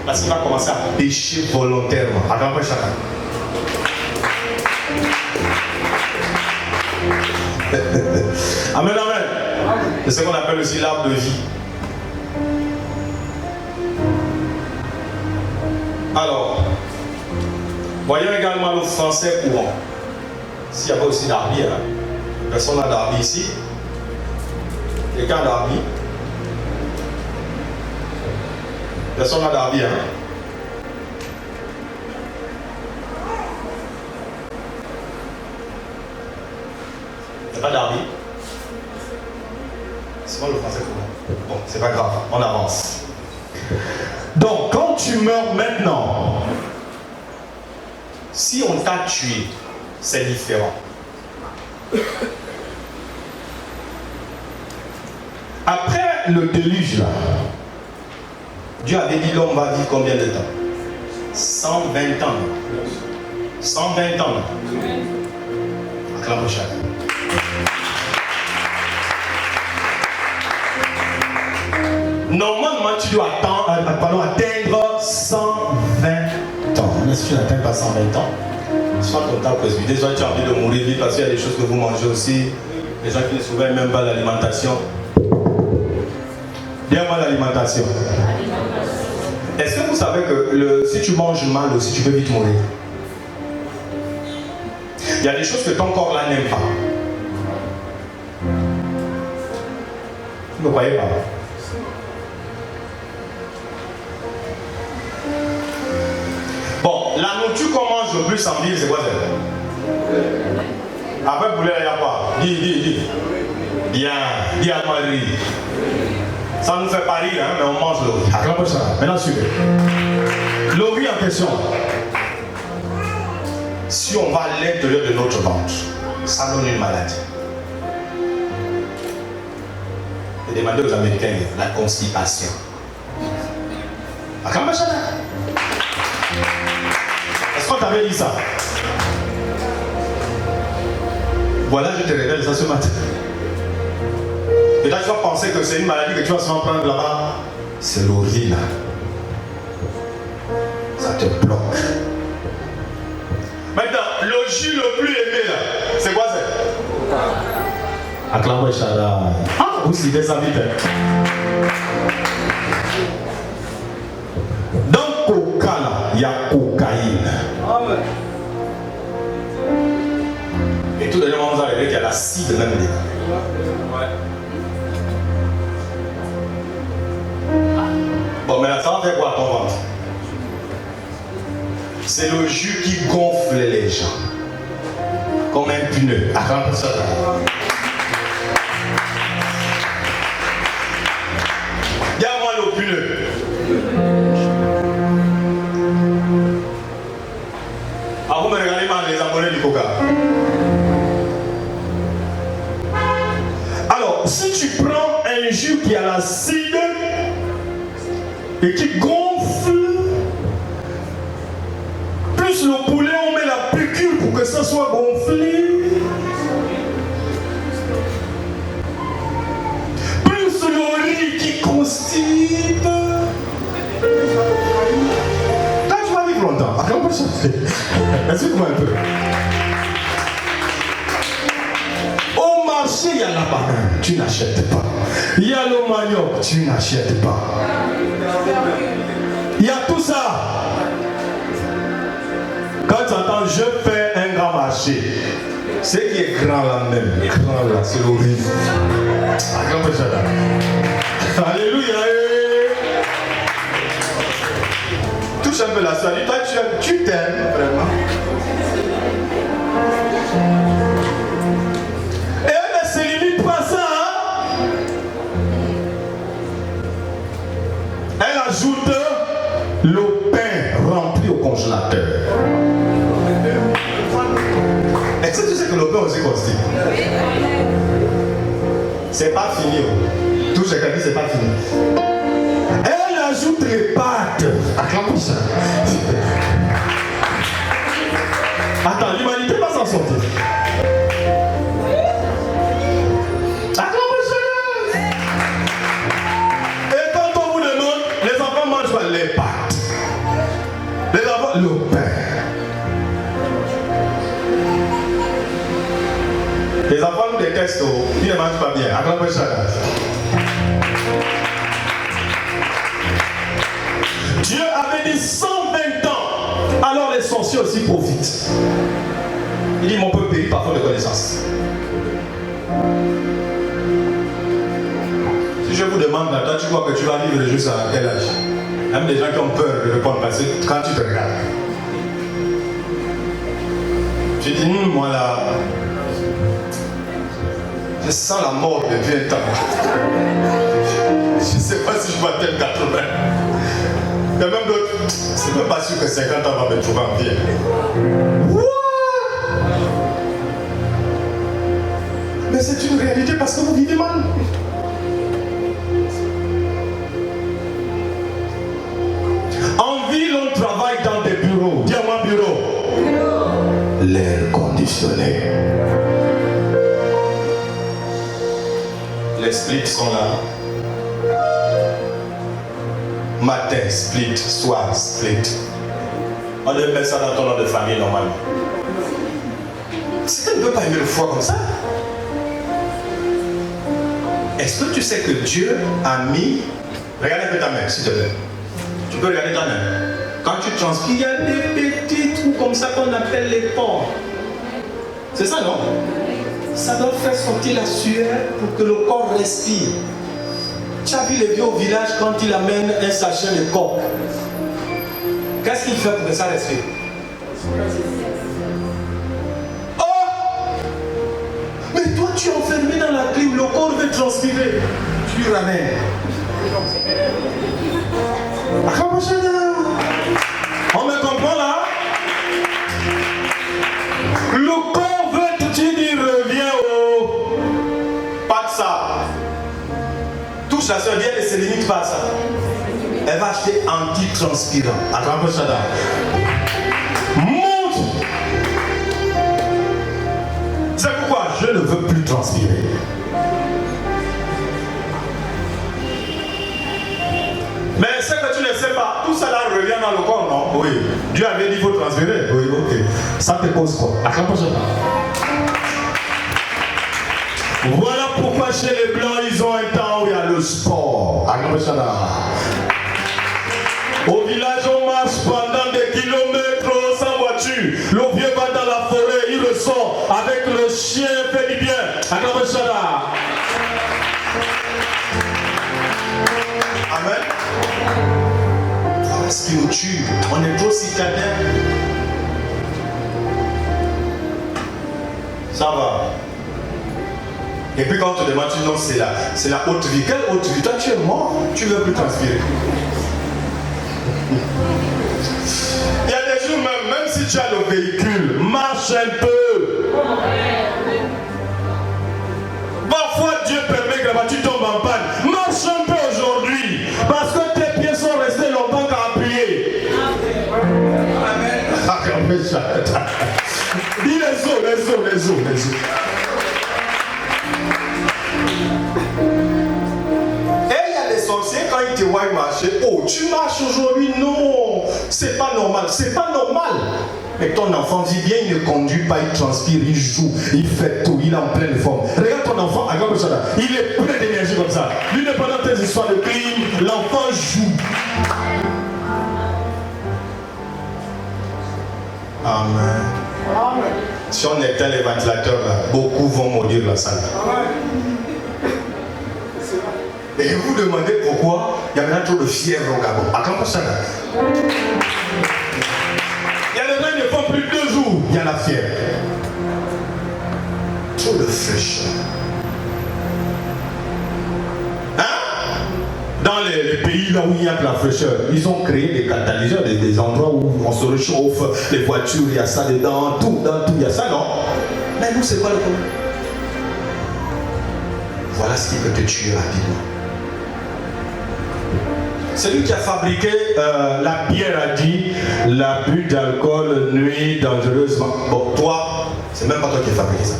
S1: Parce qu'il va commencer à pécher volontairement. Attends, chacun. Amen, amen. C'est ce qu'on appelle aussi l'arbre de vie. Alors, voyons également le français courant. S'il n'y a pas aussi d'Arby, hein? Personne n'a d'Arby ici. Quelqu'un a d'Arby? Personne n'a d'Arby, hein? Il n'y a pas d'Arby? C'est pas le français courant. Bon, c'est pas grave, on avance. Donc, quand tu meurs maintenant, si on t'a tué, c'est différent. Après le déluge là, Dieu avait dit l'homme va vivre combien de temps? 120 ans. 120 ans. Acclamons chacun. Normalement, tu dois atteindre 120 ans. Mais si tu n'atteins pas 120 ans, sois content presbytère. Soit tu as envie de mourir vite parce qu'il y a des choses que vous mangez aussi. Les gens qui ne surveillent même pas l'alimentation. Dis-moi l'alimentation. Est-ce que vous savez que si tu manges mal aussi, tu peux vite mourir? Il y a des choses que ton corps là n'aime pas. Vous ne croyez pas? Bon, la nourriture qu'on mange le plus en ville, c'est quoi ça? Après poulet, il y a quoi? Dis. Bien, dis à Marie. Ça nous fait pas rire, hein, mais on mange le riz. Acclamez ça. Maintenant, suivez. Le riz en question. Si on va à l'intérieur de notre ventre, ça donne une maladie. Demandez aux Américains la constipation. Est-ce qu'on t'avait dit ça? Voilà, je te révèle ça ce matin. Et là, tu vas penser que c'est une maladie que tu vas s'en prendre là-bas. C'est l'urine. Ça te bloque. Maintenant, le jus le plus aimé là, c'est quoi ça? Acclamez Shara. Ah, vous suivez ça vite. Dans Coca là, il y a cocaïne. Et tout dernièrement, vous avez vu qu'il y a l'acide même dedans. Bon, mais là, ça va faire quoi à ton ventre? C'est le jus qui gonfle les gens. Comme un pneu. Attends ça. Regarde-moi le pneu. Ah, vous me regardez mal les abonnés du Coca. Alors, si tu prends un jus qui a l'acide et qui gonfle, plus le poulet, on met la piqûre pour que ça soit gonflé. Plus le riz qui constipe. Là, tu vas vivre longtemps. Attends, on peut changer. Explique-moi un peu. Au marché, il y a la banane, tu n'achètes pas. Il y a le manioc, tu n'achètes pas. Il y a tout ça. Quand tu entends je fais un grand marché, ce qui est grand là même, grand là, c'est l'origine. Alléluia. Touche un peu la soirée. Toi, tu t'aimes vraiment. Et elle ne se limite pas à ça. Hein? Elle ajoute le pain rempli au congélateur. Est-ce que tu sais que le pain aussi constipe? C'est pas fini. Tout ce qu'elle dit, c'est pas fini. Elle ajoute les pâtes. Acclame ça. Attends, l'humanité va s'en sortir. Acclame ça. Et quand on vous demande, les enfants mangent les pâtes. Les enfants, le pain. Les enfants nous détestent, ils ne mangent pas bien. Acclamez ça. Dieu avait dit 120 ans. Alors les sorciers aussi profitent. Il dit mon peuple périt par faute de connaissance. Si je vous demande, toi tu crois que tu vas vivre juste à quel âge? Même des gens qui ont peur de répondre parce que quand tu te regardes, tu dis moi là, je sens la mort depuis un temps. Je ne sais pas si je vais atteindre 80. Il y a même d'autres, c'est même pas sûr que 50 ans va me trouver en vie. Mais c'est une réalité parce que vous vivez mal. En ville, on travaille dans des bureaux. Dis-moi bureau. L'air conditionné. Les splits sont là. Matin, split, soir, split. On devait mettre ça dans ton nom de famille normalement. Si tu ne peux pas aimer le foie comme ça, est-ce que tu sais que Dieu a mis... Regarde un peu ta main, s'il te plaît. Tu peux regarder ta main. Quand tu transpires, il y a des petits trous comme ça qu'on appelle les pores. C'est ça, non? Ça doit faire sortir la sueur pour que le corps respire. Tu as vu les vieux au village quand il amène un sachet de coke. Qu'est-ce qu'il fait pour que ça respire? Oh! Mais toi tu es enfermé dans la clim, le corps veut transpirer. Tu lui ramènes. On me comprend là? Le corps veut, tu dis reviens au... Pas de ça. Touche la soeur, dis elle ne se limite pas à ça. Elle va acheter anti-transpirant. Attrape ça là. Monte. C'est pourquoi je ne veux plus transpirer. Mais ce que tu ne sais pas, tout ça là revient dans le corps, non? Oui. Dieu avait dit qu'il faut transpirer. Oui, ok. Ça te cause quoi? Attrape ça là. Voilà pourquoi chez les Blancs, ils ont un temps où il y a le sport. Au village, on marche pendant des kilomètres sans voiture. Le vieux va dans la forêt, il ressort avec le chien, fait du bien. Amen. Voilà ce qui nous tue. On est trop citadins. Ça va. Et puis quand on te demande, tu dis non, c'est la haute vie. Quelle haute vie? Toi, tu es mort, tu ne veux plus transpirer. Il y a des jours même si tu as le véhicule, marche un peu. Parfois, Dieu permet que la voiture tombe en panne. Marche un peu aujourd'hui, parce que tes pieds sont restés longtemps qu'à appuyer. Amen. Dis les eaux. Sorcier, quand il te voit marcher, oh, tu marches aujourd'hui, non, c'est pas normal. Mais ton enfant dit bien, il ne conduit pas, il transpire, il joue, il fait tout, il est en pleine forme. Regarde ton enfant, regarde ça là, il est plein d'énergie comme ça. Lui, pendant tes histoires de clim, l'enfant joue. Amen. Si on éteint les ventilateurs là, beaucoup vont maudire la salle. Et vous vous demandez pourquoi il y a maintenant trop de fièvre au Gabon. Attends ça là. Il y a des gens qui ne font plus 2 jours, il y a la fièvre. Trop de fraîcheur. Hein? Dans les pays là où il y a de la fraîcheur, ils ont créé des catalyseurs, des endroits où on se réchauffe, les voitures, il y a ça dedans, tout, il y a ça, non? Mais nous, c'est quoi le problème? Voilà ce qui peut te tuer rapidement. Celui qui a fabriqué la bière a dit l'abus d'alcool nuit dangereusement. Bon, toi, c'est même pas toi qui as fabriqué ça.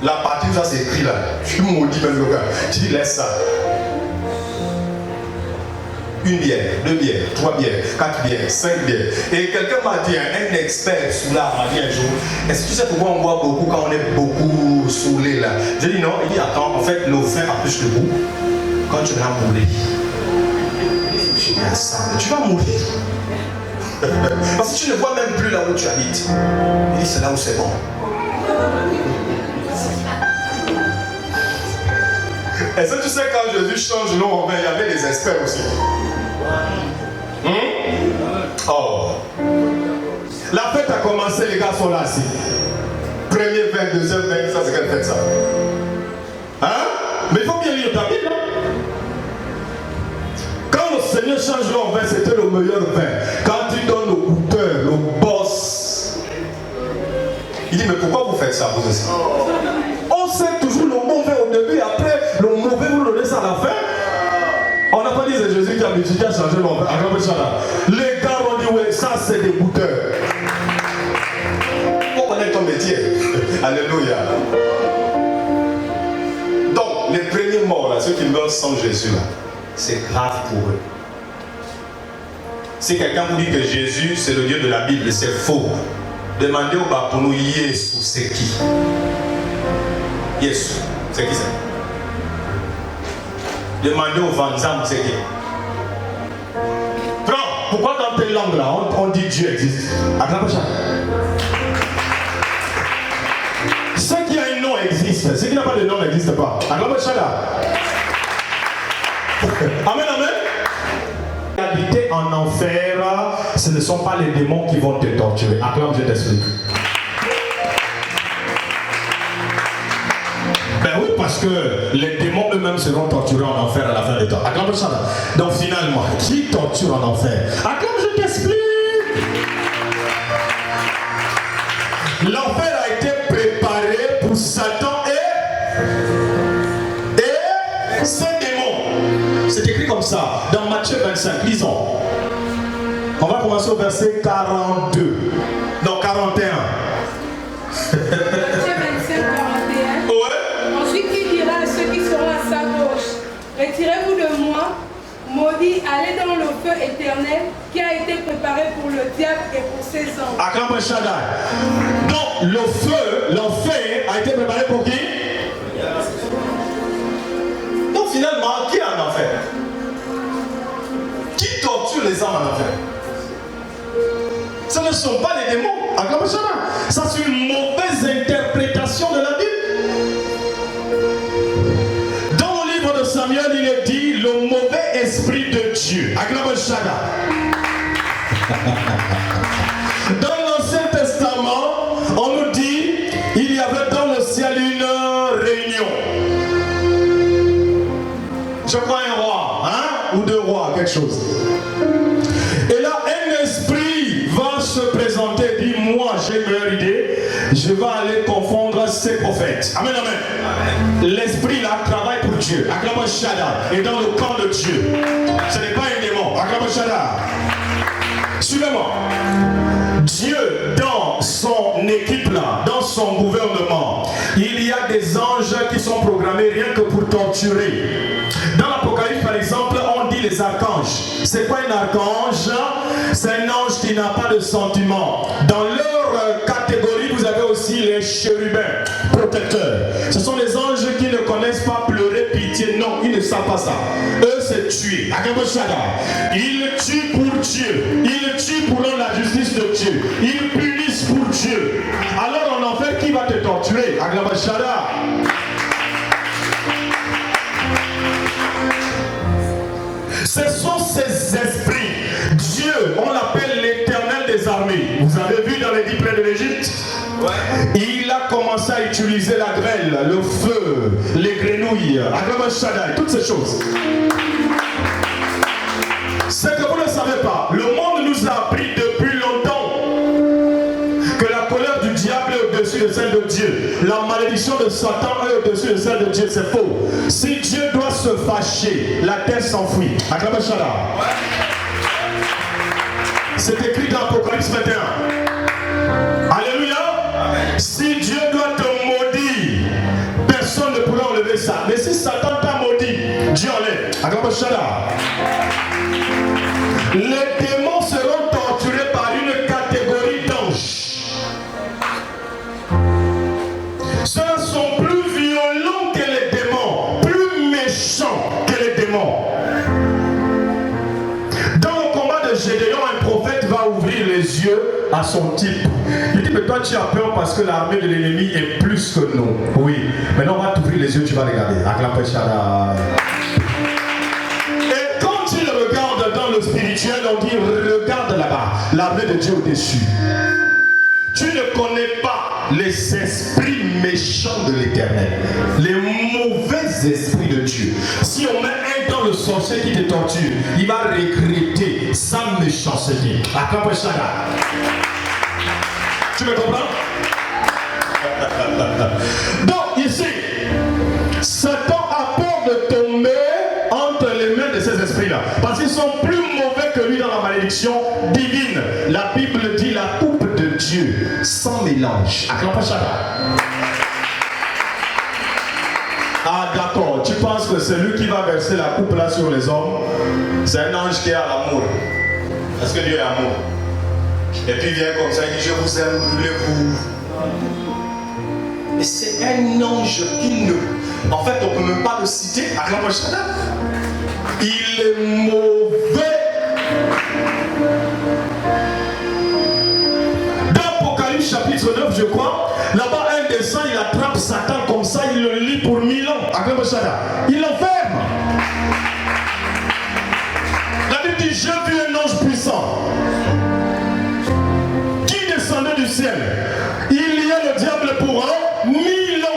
S1: La partie où ça c'est écrit là, tu maudis même le gars. Tu dis laisse ça. 1 bière, 2 bières, 3 bières, 4 bières, 5 bières. Et quelqu'un m'a dit, un expert sous l'art m'a dit un jour, est-ce que tu sais pourquoi on boit beaucoup quand on est beaucoup saoulé là? J'ai dit non, il dit attends, en fait le vin a plus de goût quand tu vas mourir. Je dis à ça, mais tu vas mourir. Parce que tu ne vois même plus là où tu habites. Il dit c'est là où c'est bon. Est-ce que tu sais quand Jésus change l'eau en vin, il y avait des experts aussi. Oh. La fête a commencé, les gars sont là assis. Premier vin, deuxième vin, ça c'est quelle fête ça? Hein? Mais il faut bien lire ta Bible. Quand le Seigneur change l'eau en vin, c'était le meilleur vin. Quand il donne au goûteur, le boss, il dit mais pourquoi vous faites ça vous aussi? On sait toujours le bon vin au début et après le mauvais vous le laissez à la fin. On n'a pas dit c'est Jésus qui a multiplié à changer le vin. Les gars ont dit oui, ça c'est des goûteurs. Faut connaître ton métier. Alléluia. Donc les premiers morts là, ceux qui meurent sans Jésus là, c'est grave pour eux. Si quelqu'un vous dit que Jésus c'est le Dieu de la Bible, c'est faux. Demandez au bas pour nous Yesu c'est qui? Yesu, c'est qui c'est? Demandez au Vanzam c'est qui? Prends, pourquoi dans tes langues là on dit Dieu existe? Attrape ça. Ce qui a un nom existe, ce qui n'a pas de nom n'existe pas. Attrape ça là. Amen, amen. Habiter en enfer, ce ne sont pas les démons qui vont te torturer. Acclame, je t'explique. Ben oui, parce que les démons eux-mêmes seront torturés en enfer à la fin des temps. Acclame ça là. Donc finalement, qui torture en enfer? Acclame, je t'explique. L'enfer a été préparé pour Satan et ça dans Matthieu 25. Lisons. On va commencer au verset 42. Non, 41.
S2: Matthieu 25, 41.
S1: Ouais.
S2: Ensuite, il dira à ceux qui seront à sa gauche, retirez-vous de moi, maudits, allez dans le feu éternel qui a été préparé pour le diable et pour ses anges.
S1: Acclame Shaddai. Donc, le feu, l'enfer a été préparé pour qui? Donc, finalement, qui est en enfer? Qui torture les âmes en enfer? Ce ne sont pas les démons. Acclame Shaddai. Ça, c'est une mauvaise interprétation de la Bible. Dans le livre de Samuel, il est dit le mauvais esprit de Dieu. Acclame Shaddai. Dans l'Ancien Testament, on nous dit il y avait dans le ciel une réunion. Je crois un roi, hein, ou deux rois, quelque chose. Et là, un esprit va se présenter et dit moi, j'ai une meilleure idée. Je vais aller confondre ces prophètes. Amen, amen. L'esprit là travaille pour Dieu. Acclame Shaddai. Et dans le camp de Dieu. Ce n'est pas un démon. Acclame Shaddai. Suivez-moi. Dieu, dans son équipe là, dans son gouvernement, il y a des anges qui sont programmés rien que pour torturer. Dans l'Apocalypse par exemple, on dit les archanges. C'est quoi un archange? C'est un ange qui n'a pas de sentiment. Dans leur catégorie, vous avez aussi les chérubins protecteurs. Ce sont les anges qui ne connaissent pas pleurer, pitié. Non, ils ne savent pas ça. Eux, c'est tuer. Ils tuent pour Dieu. Ils tuent pour la justice de Dieu. Ils punissent pour Dieu. Alors en enfer, qui va te torturer? Ce sont ces esprits. Dieu, on l'appelle l'éternel des armées. Vous avez vu dans les 10 plaies de l'Égypte? Ouais. Il a commencé à utiliser la grêle, le feu, les grenouilles, toutes ces choses. C'est que vous ne savez pas. Le monde nous a appris depuis longtemps que la colère du diable est au-dessus de celle de Dieu. La malédiction de Satan est au-dessus de celle de Dieu. C'est faux. Si Dieu doit se fâcher, la terre s'enfuit. Acclame Shaddai. C'est écrit dans Apocalypse 21. Alléluia. Si Dieu doit te maudire, personne ne pourra enlever ça. Mais si Satan t'a maudit, Dieu enlève. Acclame Shaddai. Les démons seront torturés par une catégorie d'anges. Ceux-là sont plus violents que les démons, plus méchants que les démons. Dans le combat de Gédéon, un prophète va ouvrir les yeux à son type. Il dit, mais toi tu as peur parce que l'armée de l'ennemi est plus que nous. Oui, maintenant on va t'ouvrir les yeux, tu vas regarder. Acclame Shaddai. Dans le spirituel, on dit regarde là-bas, l'armée de Dieu au-dessus. Tu ne connais pas les esprits méchants de l'Éternel, les mauvais esprits de Dieu. Si on met un dans le sorcier qui te torture, il va regretter sa méchanceté. Acclame Shaddai. Tu me comprends? Donc ici, Satan a peur de tomber entre les mains de ces esprits-là. Parce qu'ils sont plus mauvais que lui dans la malédiction divine. La Bible dit la coupe de Dieu sans mélange. Acclame Shaddai. Ah d'accord, tu penses que c'est lui qui va verser la coupe là sur les hommes? C'est un ange qui est à l'amour. Parce que Dieu est amour. Et puis il vient comme ça, il dit je vous aime, brûlez-vous. Mais c'est un ange qui ne... En fait, on ne peut même pas le citer. Acclame Shaddai. Il est mauvais. Dans Apocalypse chapitre 9, je crois, là-bas un descend, il attrape Satan comme ça, il le lit pour 1000 ans. Acclame Shaddai. Il l'enferme. La Bible dit, j'ai vu un ange puissant qui descendait du ciel. Il y a le diable pour 1000 ans.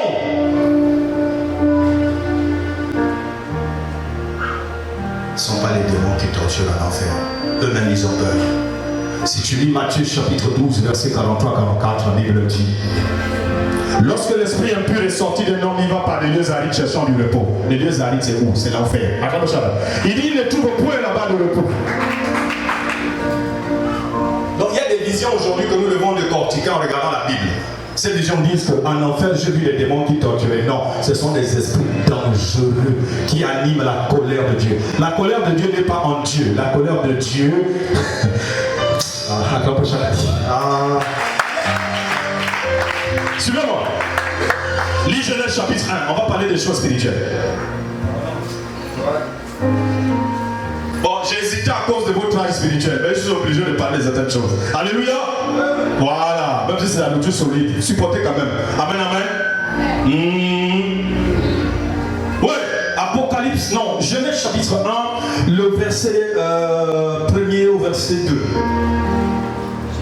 S1: Ce ne sont pas les démons qui torturent en enfer. Eux-mêmes, ils ont peur. Si tu lis Matthieu chapitre 12, verset 43-44, la Bible dit: lorsque l'esprit impur est sorti d'un homme, il va par les lieux arides cherchant du repos. Les lieux arides, c'est où? C'est l'enfer. Il dit: il ne trouve point là-bas de repos. Donc il y a des visions aujourd'hui que nous devons décortiquer en regardant la Bible. Ces visions disent qu'en enfer, j'ai vu des démons qui torturaient. Non, ce sont des esprits dangereux qui animent la colère de Dieu. La colère de Dieu n'est pas en Dieu. La colère de Dieu... Suivez-moi. Lis Genèse chapitre 1. On va parler des choses spirituelles. Bon, j'ai hésité à cause de votre âge spirituel, mais je suis obligé de parler de certaines choses. Alléluia. Voilà. Même si c'est la nourriture solide, supportez quand même. Amen, amen. Ouais. Apocalypse, non. Genèse chapitre 1, le verset 1er au verset 2.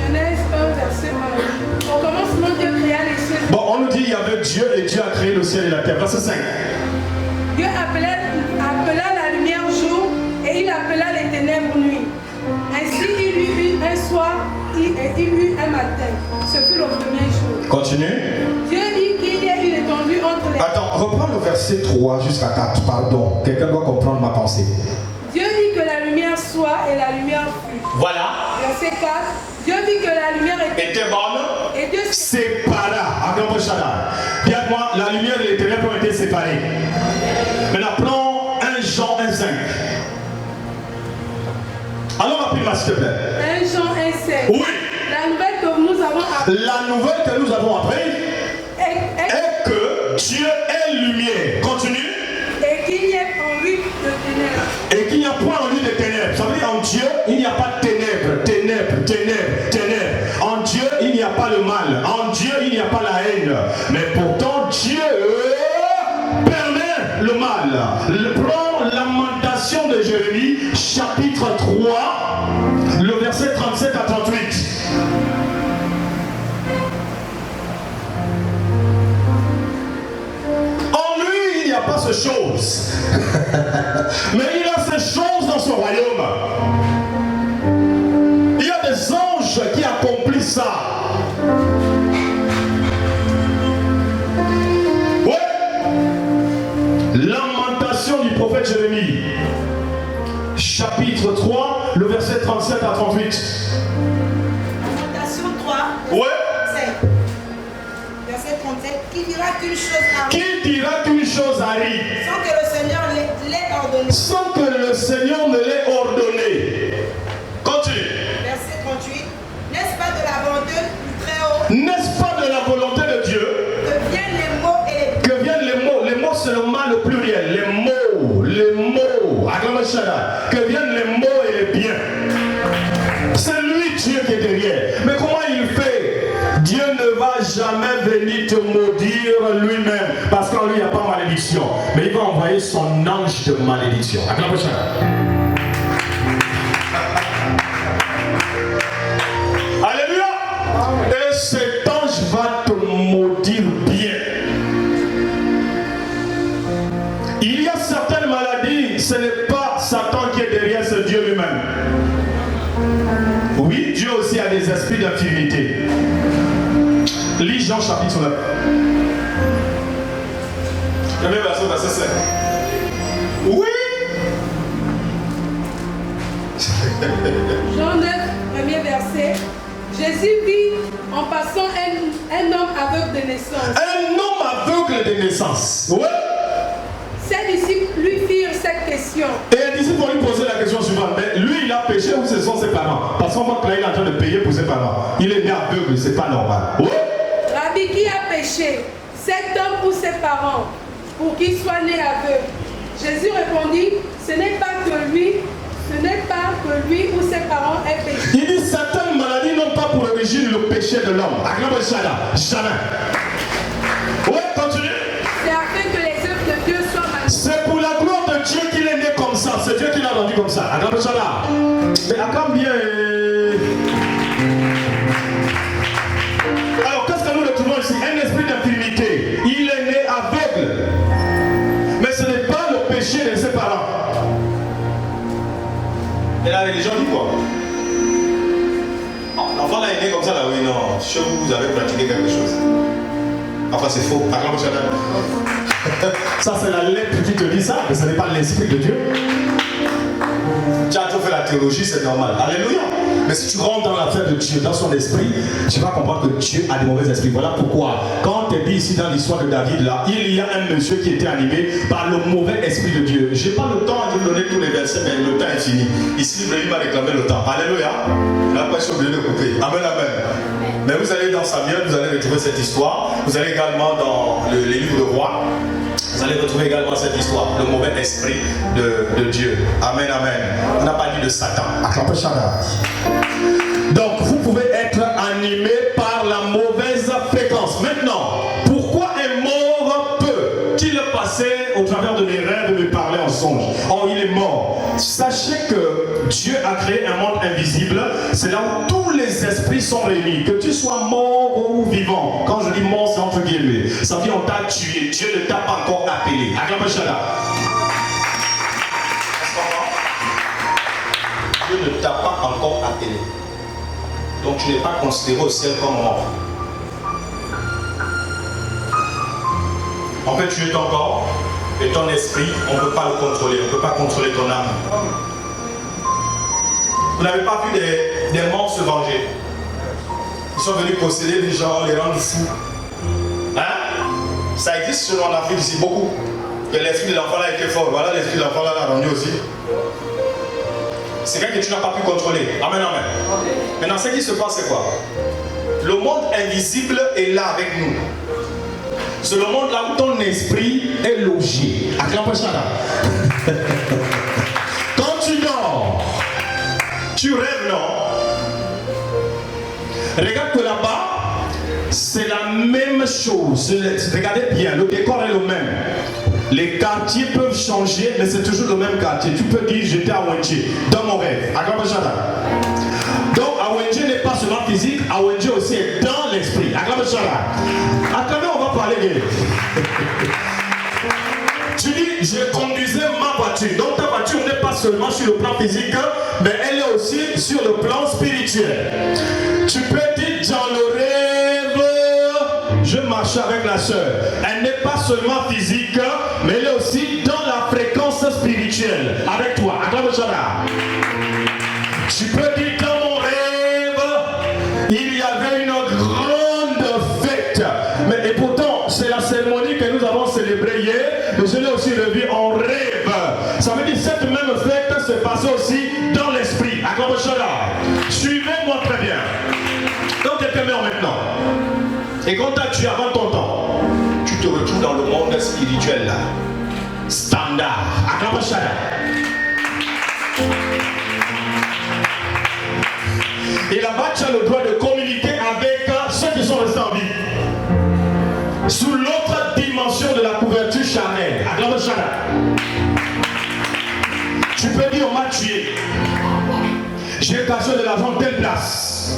S2: Genèse 1, verset 1. Au commencement, Dieu créa les cieux.
S1: Bon, on nous dit il y avait Dieu et Dieu a créé le ciel et la terre. Verset 5.
S2: Dieu appela la lumière jour et il appela les ténèbres nuit. Ainsi il y eut un soir et il y eut un matin. Ce fut le premier jour.
S1: Continue.
S2: Dieu dit qu'il y a une étendue entre les...
S1: Attends, reprends le verset 3 jusqu'à 4. Pardon, quelqu'un doit comprendre ma pensée.
S2: Dieu dit que la lumière soit et la lumière fut.
S1: Voilà.
S2: Verset 4. Dieu dit que la lumière
S1: était bonne.
S2: Et Dieu
S1: sépara. Regarde-moi, la lumière et les ténèbres ont été séparées. Maintenant, prends 1 Jean 1,5. Alors, rapidement, s'il te plaît.
S2: 1 Jean 1,5.
S1: Oui.
S2: La nouvelle que nous avons apprise.
S1: La nouvelle que nous avons apprise est que Dieu est lumière. Continue.
S2: Et qu'il n'y ait en lui de ténèbres.
S1: Et qu'il n'y a point en lui de ténèbres. Ça veut dire en Dieu, il n'y a pas de ténèbres. En Dieu, il n'y a pas le mal. En Dieu, il n'y a pas la haine. Mais pourtant, Dieu permet le mal. Prends Lamentation de Jérémie, chapitre 3, le verset 37 à 38. En lui, il n'y a pas ces choses. Mais il a ces choses dans son royaume. Il y a des anges qui accomplissent ça. Ouais. Lamentation du prophète Jérémie, chapitre 3, le verset 37 à 38.
S4: Lamentation 3,
S1: Ouais.
S4: verset 37. Qui dira qu'une chose arrive
S1: Qui dira qu'une chose arrive
S4: sans que le Seigneur l'ait ordonné?
S1: sans que le Seigneur ne l'ait ordonné? Continue.
S4: Verset 38. N'est-ce pas de la volonté du Très-Haut
S1: N'est-ce pas de la volonté de Dieu
S4: que viennent les mots et les...
S1: que viennent les mots? Les mots, c'est le mal au pluriel. Les mots. Acclamez Shaddai. Que viennent les mots et les biens. C'est lui Dieu qui est derrière. Mais comment il fait? Dieu ne va jamais venir te maudire lui-même. Parce qu'en lui, il n'y a pas de malédiction. Mais il va envoyer son ange de malédiction. Acclamez Shaddai. Alléluia. Et cet ange va te maudire bien. Il y a certaines maladies, ce n'est pas Satan qui est derrière, c'est Dieu lui-même. Oui, Dieu aussi a des esprits d'infirmité. Lis Jean chapitre 9. Premier verset, verset 5. Oui.
S2: Jean 9, premier verset. Jésus vit en passant un homme aveugle de naissance.
S1: Un homme aveugle de naissance. Ouais.
S2: Ses disciples lui firent cette question.
S1: Et les disciples vont lui poser la question suivante. Mais lui, il a péché ou ce sont ses parents? Parce qu'on voit que là, il est en train de payer pour ses parents. Il est né aveugle, c'est pas normal. Ouais.
S2: Rabbi, qui a péché, cet homme ou ses parents, pour qu'il soit né aveugle? Jésus répondit, ce n'est pas que lui ou ses parents aient péché.
S1: Il dit certaines maladies n'ont pas pour origine le péché de l'homme. Acclamez Shaddai. Jamais. Ouais, continue.
S2: C'est afin que les œuvres de Dieu soient manifestées.
S1: C'est pour la gloire de Dieu qu'il est né comme ça. C'est Dieu qui l'a rendu comme ça. Acclamez Shaddai. Mais acclame bien. Alors, qu'est-ce que nous retrouvons ici? Un esprit d'infirmité. Il est né aveugle. Mais ce n'est pas le péché de ses parents. Et la religion dit quoi? Enfant là, il est comme ça là, oui, non. Chez vous, vous avez pratiqué quelque chose. Enfin, c'est faux. Ça, c'est la lettre qui te dit ça, mais ce n'est pas l'esprit de Dieu. Tu as tout fait la théologie, c'est normal. Alléluia. Mais si tu rentres dans l'affaire de Dieu, dans son esprit, tu vas comprendre que Dieu a des mauvais esprits. Voilà pourquoi, quand on te dit ici dans l'histoire de David, là, il y a un monsieur qui était animé par le mauvais esprit de Dieu. Je n'ai pas le temps de vous donner tous les versets, mais le temps est fini. Ici, il va réclamer le temps. Alléluia. Après, je suis obligé de couper. Amen, amen. Mais vous allez dans Samuel, vous allez retrouver cette histoire. Vous allez également dans les livres de rois. Vous allez retrouver également cette histoire, le mauvais esprit de Dieu. Amen, amen. On n'a pas dit de Satan. Donc, vous pouvez être animé par la mauvaise fréquence. Maintenant, pourquoi un mort peut-il passer au travers de mes rêves et me parler en songe? Oh, il est mort. Sachez que Dieu a créé un monde invisible. C'est là où tous les esprits sont réunis. Que tu sois mort ou vivant. Quand je dis mort, c'est entre guillemets. Ça veut dire on t'a tué. Dieu ne t'a pas encore appelé. Dieu ne t'a pas encore appelé. Donc tu n'es pas considéré au ciel comme mort. On peut tuer ton corps et ton esprit, on ne peut pas le contrôler. On ne peut pas contrôler ton âme. Vous n'avez pas vu des morts se venger. Ils sont venus posséder des gens, les rendre fous. Hein? Ça existe selon en Afrique ici beaucoup. Que l'esprit de l'enfant là était fort. Voilà, l'esprit de l'enfant là l'a rendu aussi. C'est quelqu'un que tu n'as pas pu contrôler. Amen, amen. Maintenant, ce qui se passe, c'est quoi? Le monde invisible est là avec nous. C'est le monde là où ton esprit est logé. Quand tu dors, tu rêves, non? Regarde que là-bas, c'est la même chose. Regardez bien, le décor est le même. Les quartiers peuvent changer, mais c'est toujours le même quartier. Tu peux dire, j'étais à Wenche, dans mon rêve. Donc, Awenche n'est pas seulement physique, Awenche aussi est dans l'esprit. Attendez, on va parler de... Tu dis, je conduisais ma voiture. Donc, ta voiture n'est pas seulement sur le plan physique, mais elle est aussi sur le plan spirituel. Tu peux dire, dans le rêve, je marchais avec la soeur. Elle n'est pas seulement physique, mais elle est aussi dans la fréquence spirituelle. Avec toi. Tu peux dire, dans mon rêve, il y avait une grande fête. Mais et pourtant, c'est la cérémonie que nous avons célébrée hier, mais je l'ai aussi revue en rêve. Ça veut dire que cette même fête s'est passée aussi dans l'esprit. Suivez-moi très bien. Donc, quelqu'un meurt maintenant. Et quand tu avant ton temps, tu te retrouves dans le monde spirituel là. Standard. Et là-bas, tu as le droit de communiquer avec ceux qui sont restés en vie. Sous l'autre dimension de la couverture charnelle. Tu peux dire, on m'a tué. J'ai caché de l'argent telle place.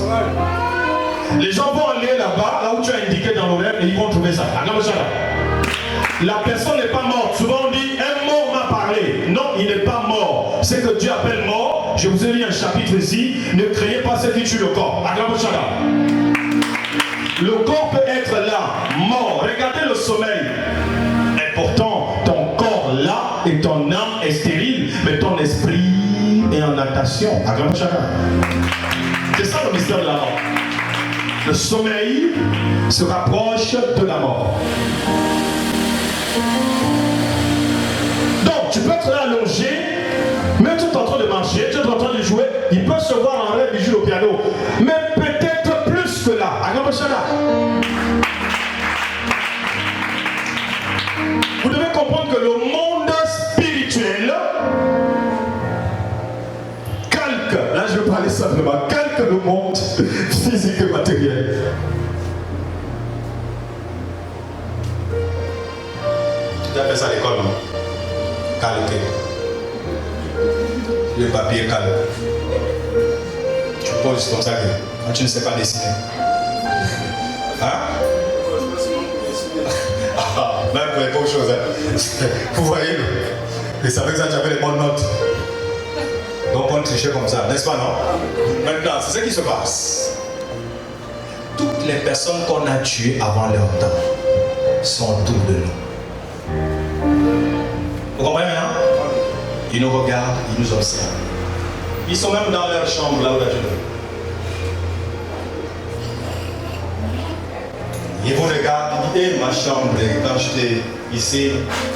S1: Les gens vont aller là-bas, là où tu as indiqué dans le rêve, et ils vont trouver ça. La personne n'est pas morte. Souvent on dit, un mort m'a parlé. Non, il n'est pas mort. C'est que Dieu appelle mort. Je vous ai lu un chapitre ici. Ne craignez pas ce qui tue le corps. Le corps peut être là, mort. Regardez le sommeil. Et pourtant, ton corps là et ton âme est stérile, mais ton esprit est en natation. C'est ça le mystère de la mort. Le sommeil se rapproche de la mort. Donc, tu peux être là allongé, même tu es en train de marcher, tu es en train de jouer, il peut se voir en rêve, il joue au piano. Mais peut-être plus que là. Vous devez comprendre que le monde spirituel calque, là je vais parler simplement, calque le monde physique et matériel. Tu appelles ça à l'école, non? Calquer. Le papier calque. Tu poses comme ça quand tu ne sais pas dessiner. Hein? Là, vous ne voyez pas autre chose. Hein? Vous voyez, et ça veut que ça, tu avais les bonnes notes. Donc on trichait comme ça, n'est-ce pas, non? Maintenant, c'est ce qui se passe. toutes les personnes qu'on a tuées avant leur temps sont autour de nous. Vous comprenez maintenant? Ils nous regardent, ils nous observent. Ils sont même dans leur chambre, là où la Dieu. Ils vous regardent, ils disent, ma chambre, quand j'étais ici,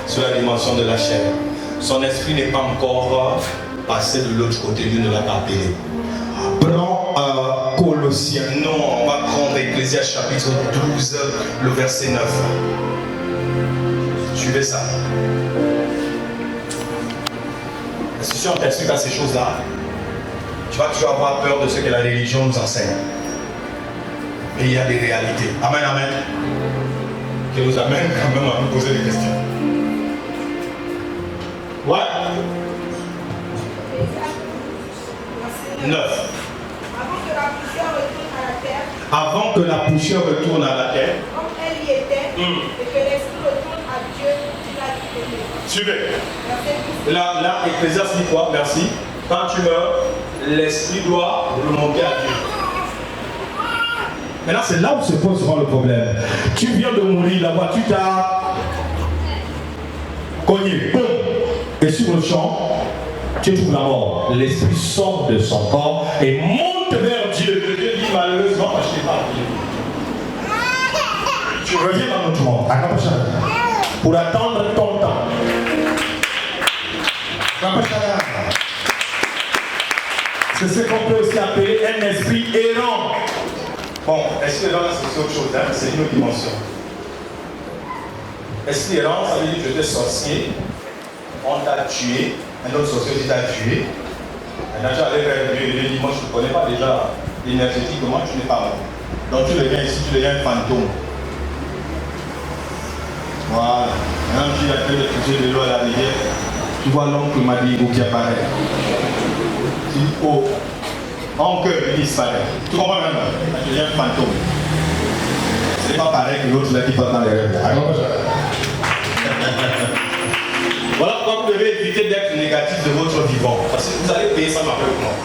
S1: sur la dimension de la chair, son esprit n'est pas encore passé de l'autre côté, Dieu ne l'a pas appelé. Prends Colossiens, non, on va prendre Ecclésiaste chapitre 12, le verset 9. Suivez ça. Si on t'explique à ces choses-là, tu vas toujours avoir peur de ce que la religion nous enseigne. Mais il y a des réalités. Amen, amen. Qui nous amènent quand même à nous poser des questions. Ouais. 9.
S4: Avant que la poussière retourne à la terre,
S1: Avant que la poussière retourne à la terre,
S4: comme elle y était, et que l'esprit retourne à Dieu qui l'a créé.
S1: suivez. Là, Ecclésiaste dit quoi? Merci. Quand tu meurs, l'esprit doit remonter à Dieu. Maintenant, c'est là où se pose souvent le problème. Tu viens de mourir, la voiture t'a cogné, boum, et sur le champ, tu trouves la mort. L'esprit sort de son corps et monte vers Dieu. Dieu dit malheureusement, je ne t'ai pas appelé. Tu reviens dans notre monde, pour attendre ton temps. C'est ce qu'on peut aussi appeler un esprit errant. Bon, esprit errant, c'est autre chose, hein? C'est une autre dimension. Esprit errant, ça veut dire que tu étais sorcier, on t'a tué, un autre sorcier qui t'a tué. Maintenant, j'allais vers Dieu et dit, moi je ne connais pas déjà énergétiquement, tu n'es pas mort. Donc tu deviens ici, tu deviens un fantôme. Voilà. Maintenant, tu as fait le toucher de l'eau à la rivière. Tu vois l'oncle Madigo qui apparaît. Tu dis, oh, oncle, il disparaît. Tu comprends maintenant? Tu deviens un fantôme. C'est pas pareil que l'autre là qui passe dans les rêves. Voilà pourquoi vous devez éviter d'être négatif de votre vivant. Parce que vous allez payer ça malheureusement.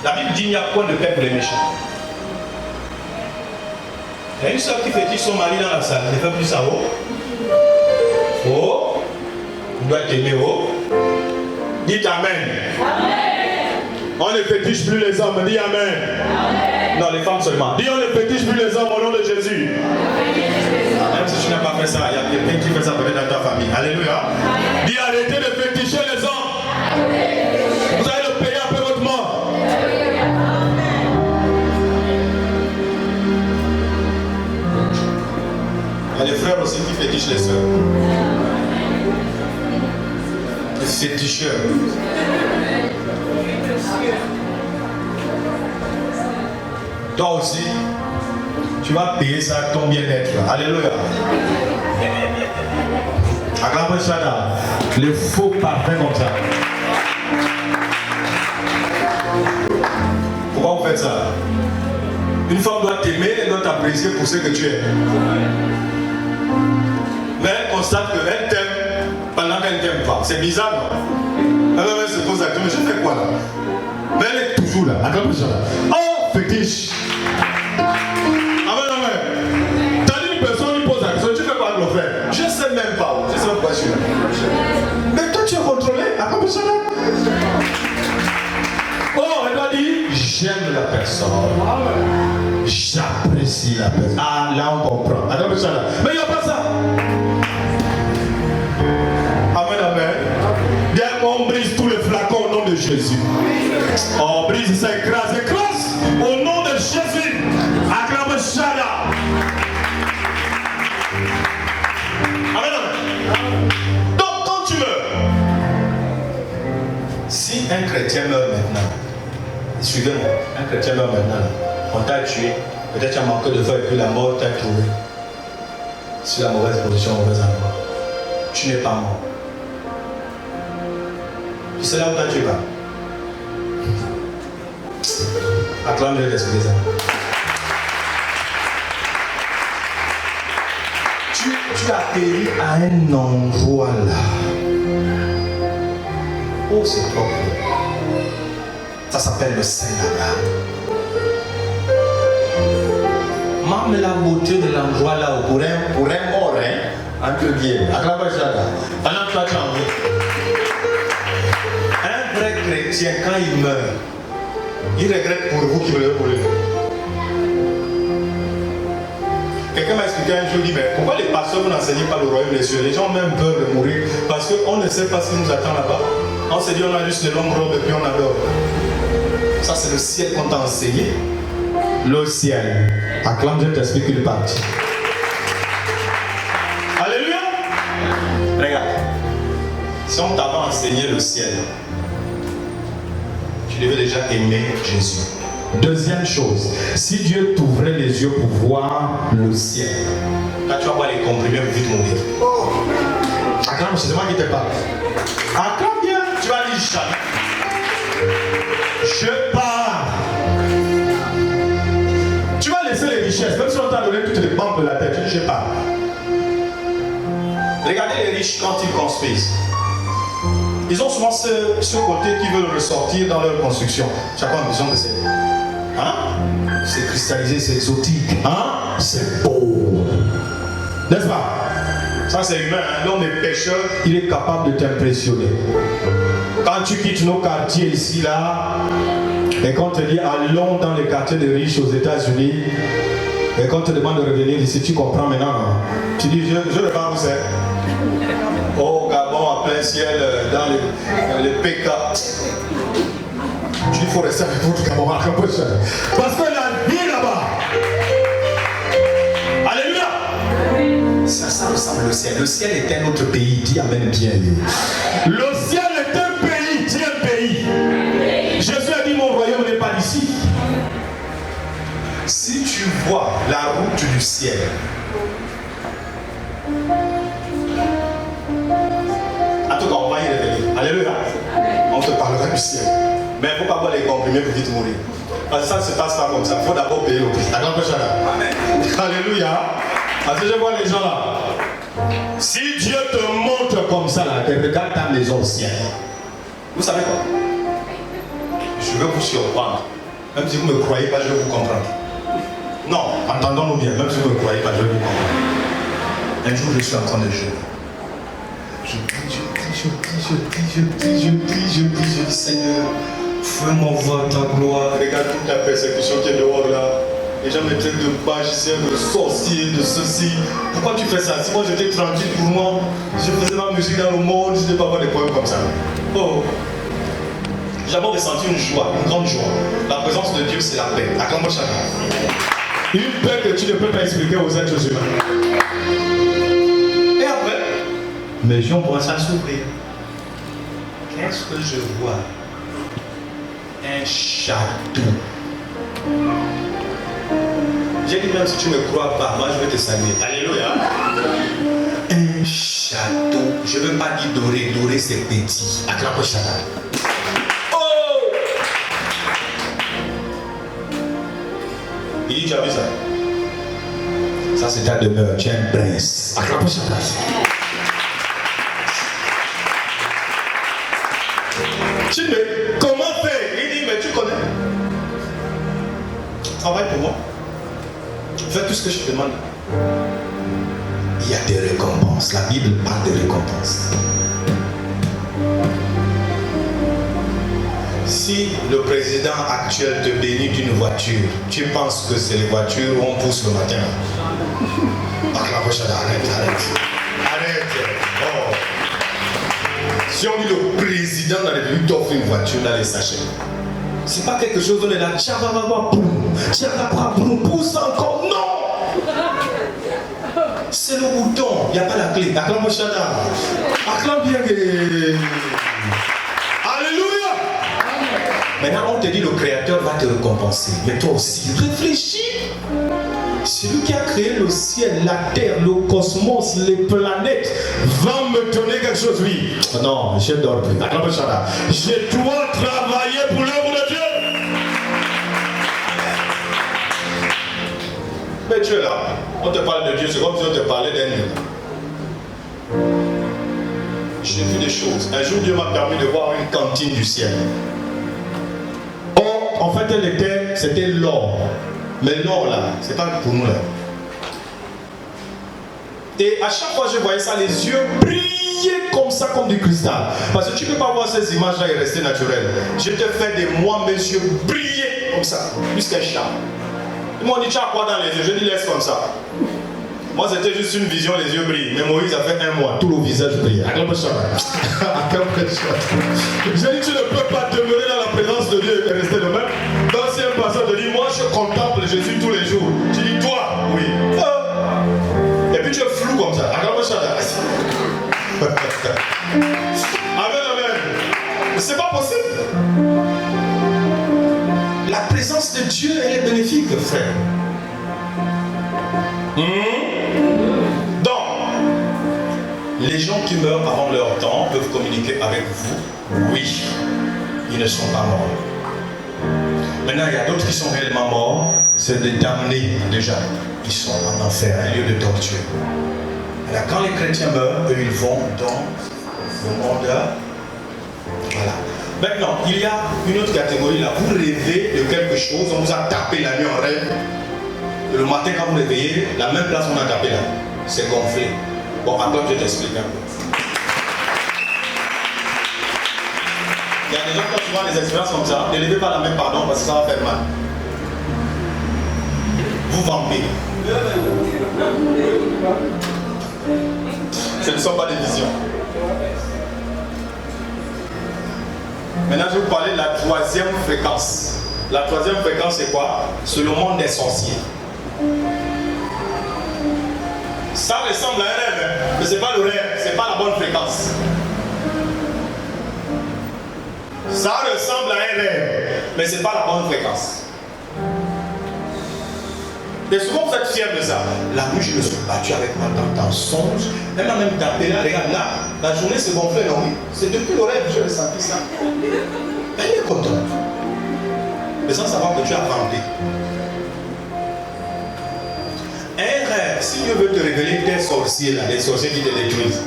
S1: La Bible dit qu'il n'y a point de paix pour les méchants. Il y a une soeur qui fétiche son mari dans la salle. Elle ne fait plus ça haut. Oh. On doit t'aimer haut. Dites Amen. Amen. On ne fétiche plus les hommes. Dis Amen. Amen. Non, les femmes seulement. Dis on ne fétiche plus les hommes au nom de Jésus. Même si tu n'as pas fait ça, il y a quelqu'un qui fait ça peut-être dans ta famille. Alléluia. Amen. Dis arrêtez de féticher les hommes. Amen. Vous allez le payer après votre mort. Il y a des frères aussi qui fétichent les sœurs. Les féticheurs. Toi aussi, tu vas payer ça à ton bien-être. Alléluia. Acclamez ça. Les faux parfums comme ça. Pourquoi vous faites ça? Une femme doit t'aimer, elle doit t'apprécier pour ce que tu es. Mais elle constate qu'elle t'aime pendant qu'elle ne t'aime pas. C'est bizarre, non? Elle se pose la question, mais je fais quoi là? Mais elle est toujours là. Acclamez ça. Oh, fétiche. Amen, amen. T'as dit une personne lui pose la question, tu fais quoi avec le frère? Je ne sais même pas. Je ne sais même pas je suis là. Mais toi tu es contrôlé. Acclamez ça là. Oh, elle doit dire, j'aime la personne. J'apprécie la personne. Ah, là on comprend. Attends, ça là. Mais il n'y a pas ça. Amen, amen. Bien, on brise tous les flacons au nom de Jésus. On brise ça, écrase, écrase. Au nom de Jésus. Acclame Shada. Amen, amen. Donc, quand tu meurs, si un chrétien meurt maintenant, suivez-moi, un chrétien meurt maintenant, on t'a tué, peut-être tu as manqué de feu et puis la mort t'a trouvé sur la mauvaise position, mauvais endroit. Tu n'es pas mort. Tu sais là où t'as tué pas. Acclame-le l'esprit des amis. Tu atterris à un endroit là. Oh, c'est propre. Ça s'appelle le Saint d'Abraham. Même la beauté de l'endroit là où pour un mort, entre guillemets, pendant que toi tu en veux. Un vrai chrétien, quand il meurt, il regrette pour vous qui meurez pour lui. Quelqu'un m'a expliqué un jour, il dit, mais pourquoi les pasteurs vous n'enseignez pas le royaume des cieux? Les gens ont même peur de mourir parce qu'on ne sait pas ce qui nous attend là-bas. On se dit, on a juste les longues robes et puis on adore. Ça, c'est le ciel qu'on t'a enseigné. Le ciel. Acclame, je t'explique une partie. Alléluia. Regarde. Si on t'avait enseigné le ciel, tu devais déjà aimer Jésus. Deuxième chose, si Dieu t'ouvrait les yeux pour voir le ciel, quand tu vas voir les comprimés, vous vite mourir. Oh. Acclame, c'est moi qui te parle. Acclame bien, tu vas dire jamais. Je pars. Tu vas laisser les richesses, même si on t'a donné toutes les banques de la tête, tu dis je pars. Regardez les riches quand ils construisent. Ils ont souvent ce côté qui veulent ressortir dans leur construction. Chacun a besoin de c'est. Hein? C'est cristallisé, c'est exotique. Hein? C'est beau. N'est-ce pas? Ça c'est humain. Hein? L'homme est pécheur, il est capable de t'impressionner. Quand tu quittes nos quartiers ici, là, et qu'on te dit allons dans les quartiers de riches aux États-Unis, et qu'on te demande de revenir ici, tu comprends maintenant, non? Tu dis je ne sais pas où c'est. Au Gabon, à plein ciel, dans les PK. Tu dis il faut rester avec votre Gabon, parce que la vie là-bas. Alléluia. Ça ressemble au ciel. Le ciel est un autre pays. Dis amen bien. Le ciel est un pays. Dis un pays. Jésus a dit mon royaume n'est pas d'ici. Si tu vois la route du ciel, en tout cas, on va y revenir. Alléluia. On te parlera du ciel. Mais il ne faut pas boire les comprimés pour vite mourir. Parce que ça ne se passe pas comme ça. Il faut d'abord payer le prix. Amen. Alléluia. Parce que je vois les gens là. Si Dieu te montre comme ça là, que regarde ta maison au ciel. Vous savez quoi? Je vais vous surprendre. Même si vous ne me croyez pas, je vais vous comprendre. Non, entendons-nous bien. Même si vous ne me croyez pas, je vais vous comprendre. Un jour, je suis en train de jeûner. Je dis, Seigneur, fais-moi voir ta gloire. Regarde toute la persécution qui est dehors là. Les gens me traitent de magicien, de sorcier, de ceci. Pourquoi tu fais ça? Si moi j'étais tranquille pour moi, je faisais ma musique dans le monde, je ne devais pas avoir des problèmes comme ça. Oh! J'ai d'abord ressenti une joie, une grande joie. La présence de Dieu, c'est la paix. Acclame-moi chacun. Une paix que tu ne peux pas expliquer aux êtres humains. Et après, mes yeux ont commencé à s'ouvrir. Qu'est-ce que je vois? Un château. J'ai dit même si tu ne me crois pas, moi je vais te saluer. Alléluia. Un château. Je ne veux pas dire doré. Doré c'est petit. Acclame-moi chacun. Il dit, tu as vu ça? Ça, c'est ta demeure. Tu es un prince. Acclame sa place. Tu dis, mais comment faire? Il dit, mais tu connais. Travaille pour moi. Fais tout ce que je te demande. Il y a des récompenses. La Bible parle de récompenses. Si le président actuel te bénit d'une voiture, tu penses que c'est les voitures où on pousse le matin. Arrête. Oh. Si on dit le président de la République t'offre une voiture dans les sachets, c'est pas quelque chose où on est là, pousse encore, non. C'est le bouton, il n'y a pas la clé. Acclame Shada. Acclame bien que... Alléluia. Maintenant, on te dit le Créateur va te récompenser. Mais toi aussi, réfléchis. Celui qui a créé le ciel, la terre, le cosmos, les planètes, va me donner quelque chose, oui. Non, je dors plus. Je dois travailler pour l'œuvre de Dieu. Mais tu es là. On te parle de Dieu, c'est comme si on te parlait d'un livre. J'ai vu des choses. Un jour, Dieu m'a permis de voir une cantine du ciel. en fait, c'était l'or. Mais l'or là, c'est pas pour nous là. Et à chaque fois que je voyais ça, les yeux brillaient comme ça, comme du cristal. Parce que tu ne peux pas voir ces images-là et rester naturel. Je te fais des mois, mes yeux brillaient comme ça, plus qu'un chat. Ils m'ont dit, tu as quoi dans les yeux? Je dis, laisse comme ça. Moi, c'était juste une vision, les yeux brillent. Mais Moïse a fait un mois, tout le visage brillait. J'ai dit, tu ne peux pas demeurer dans la présence de Dieu et rester le même. Dans un passage, je dis, moi, je contemple Jésus tous les jours. Tu dis, toi, oui. Et puis tu es flou comme ça. Amen, amen. C'est pas possible. La présence de Dieu, elle est bénéfique, frère. Donc, les gens qui meurent avant leur temps peuvent communiquer avec vous. Oui, ils ne sont pas morts. Maintenant, il y a d'autres qui sont réellement morts. C'est des damnés déjà. Ils sont en enfer, un lieu de torture. Alors, quand les chrétiens meurent, eux, ils vont dans le monde. Voilà. Maintenant, il y a une autre catégorie là. Vous rêvez de quelque chose, on vous a tapé la nuit en rêve. Et le matin, quand vous réveillez, la même place qu'on a tapé là, c'est gonflé. Bon, attends, je t'explique un peu. Il y a des gens qui ont souvent des expériences comme ça. Ne levez pas la main, pardon, parce que ça va faire mal. Vous vampez. Ce ne sont pas des visions. Maintenant, je vais vous parler de la troisième fréquence. La troisième fréquence, c'est quoi? C'est le monde des sorciers. Ça ressemble à un rêve, mais ce n'est pas le rêve, ce n'est pas la bonne fréquence. Ça ressemble à un rêve, mais ce n'est pas la bonne fréquence. Et souvent vous êtes fiers de ça. La nuit, je me suis battu avec ma tante en songe. Elle m'a même tapé là, regarde là. La journée s'est gonflée, non oui. C'est depuis le rêve que j'ai ressenti ça. Elle est contente. Mais sans savoir que tu as vampé. Un rêve, si Dieu veut te révéler tes sorciers là, des sorciers qui te détruisent,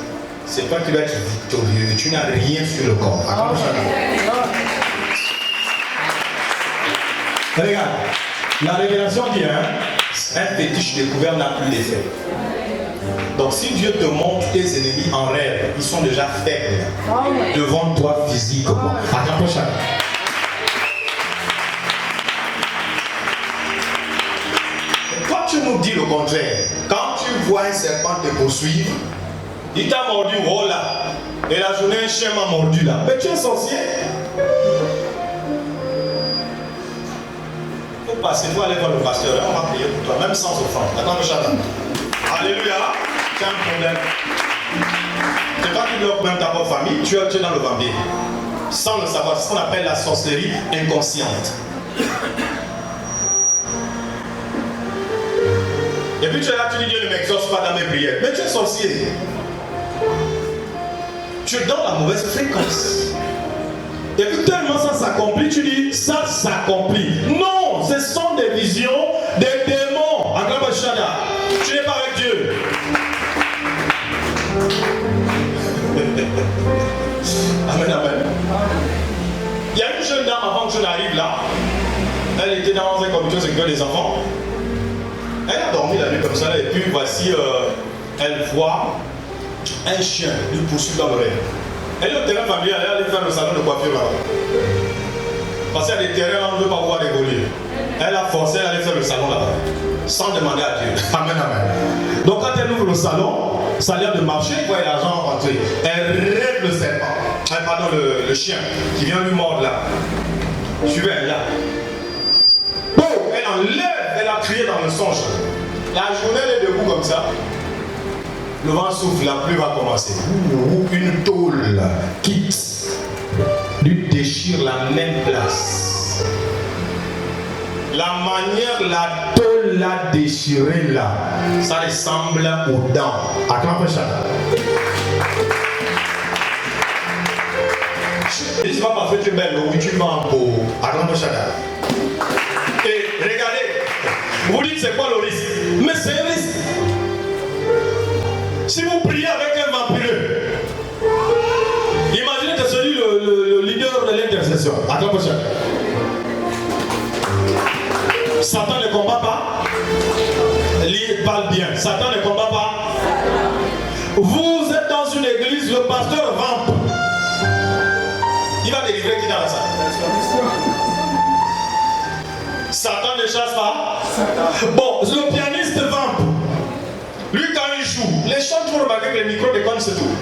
S1: c'est pas que tu vas être victorieux. Tu n'as rien sur le corps. Regarde, la révélation dit, un fétiche découvert n'a plus d'effet. Donc si Dieu te montre tes ennemis en rêve, ils sont déjà faibles devant toi physiquement. Attends, chacun. Quand tu nous dis le contraire, quand tu vois un serpent te poursuivre, il t'a mordu, oh là, et la journée un chien m'a mordu là, mais tu es sorcier. Passer, il faut aller voir le pasteur, on va prier pour toi, même sans offrande. Attends, Chatan. Alléluia, tu as un problème. C'est pas que tu bloques même ta propre famille, tu es dans le vampire. Sans le savoir, c'est ce qu'on appelle la sorcellerie inconsciente. Et puis tu es là, tu dis Dieu ne m'exauce pas dans mes prières. Mais tu es sorcier. Tu es dans la mauvaise fréquence. Et puis tellement ça s'accomplit, tu dis ça s'accomplit. Non, ce sont des visions des démons. Tu n'es pas avec Dieu. Amen, amen. Il y a une jeune dame avant que je n'arrive là. Elle était dans un comité de sécurité des enfants. Elle a dormi la nuit comme ça, et puis voici, elle voit un chien lui poursuivre dans le rêve. Elle est au terrain familial, elle allait faire le salon de coiffure là-bas. Parce qu'il y a des terrains là, on ne veut pas pouvoir évoluer. Elle a forcé, elle allait faire le salon là-bas. Sans demander à Dieu. Amen, amen. Donc quand elle ouvre le salon, ça a l'air de marcher, elle voit l'argent rentrer. Elle rêve le serpent. Pardon, le chien qui vient lui mordre là. Suivez-elle là. Bon, elle enlève, elle a crié dans le songe. La journée, elle est debout comme ça. Le vent souffle, la pluie va commencer. Une tôle quitte, lui déchire la même place. La manière la tôle l'a déchirée là, ça ressemble aux dents. Acclamez chacun. Et c'est pas parce que tu es belle, oui, tu vas en beau. Acclamez chacun. Et regardez, vous dites c'est quoi le risque? Mais c'est un risque. Si vous priez avec un vampireux, imaginez que celui le leader de l'intercession. Attends, prochain. Satan ne combat pas. Parle bien. Satan ne combat pas. Vous êtes dans une église, le pasteur rampe. Il va délivrer qui dans la salle? Satan ne chasse pas. Bon, le pianiste vampe. Lui, quand il joue, les chants, vous remarquez que les micros déconnent, c'est tout.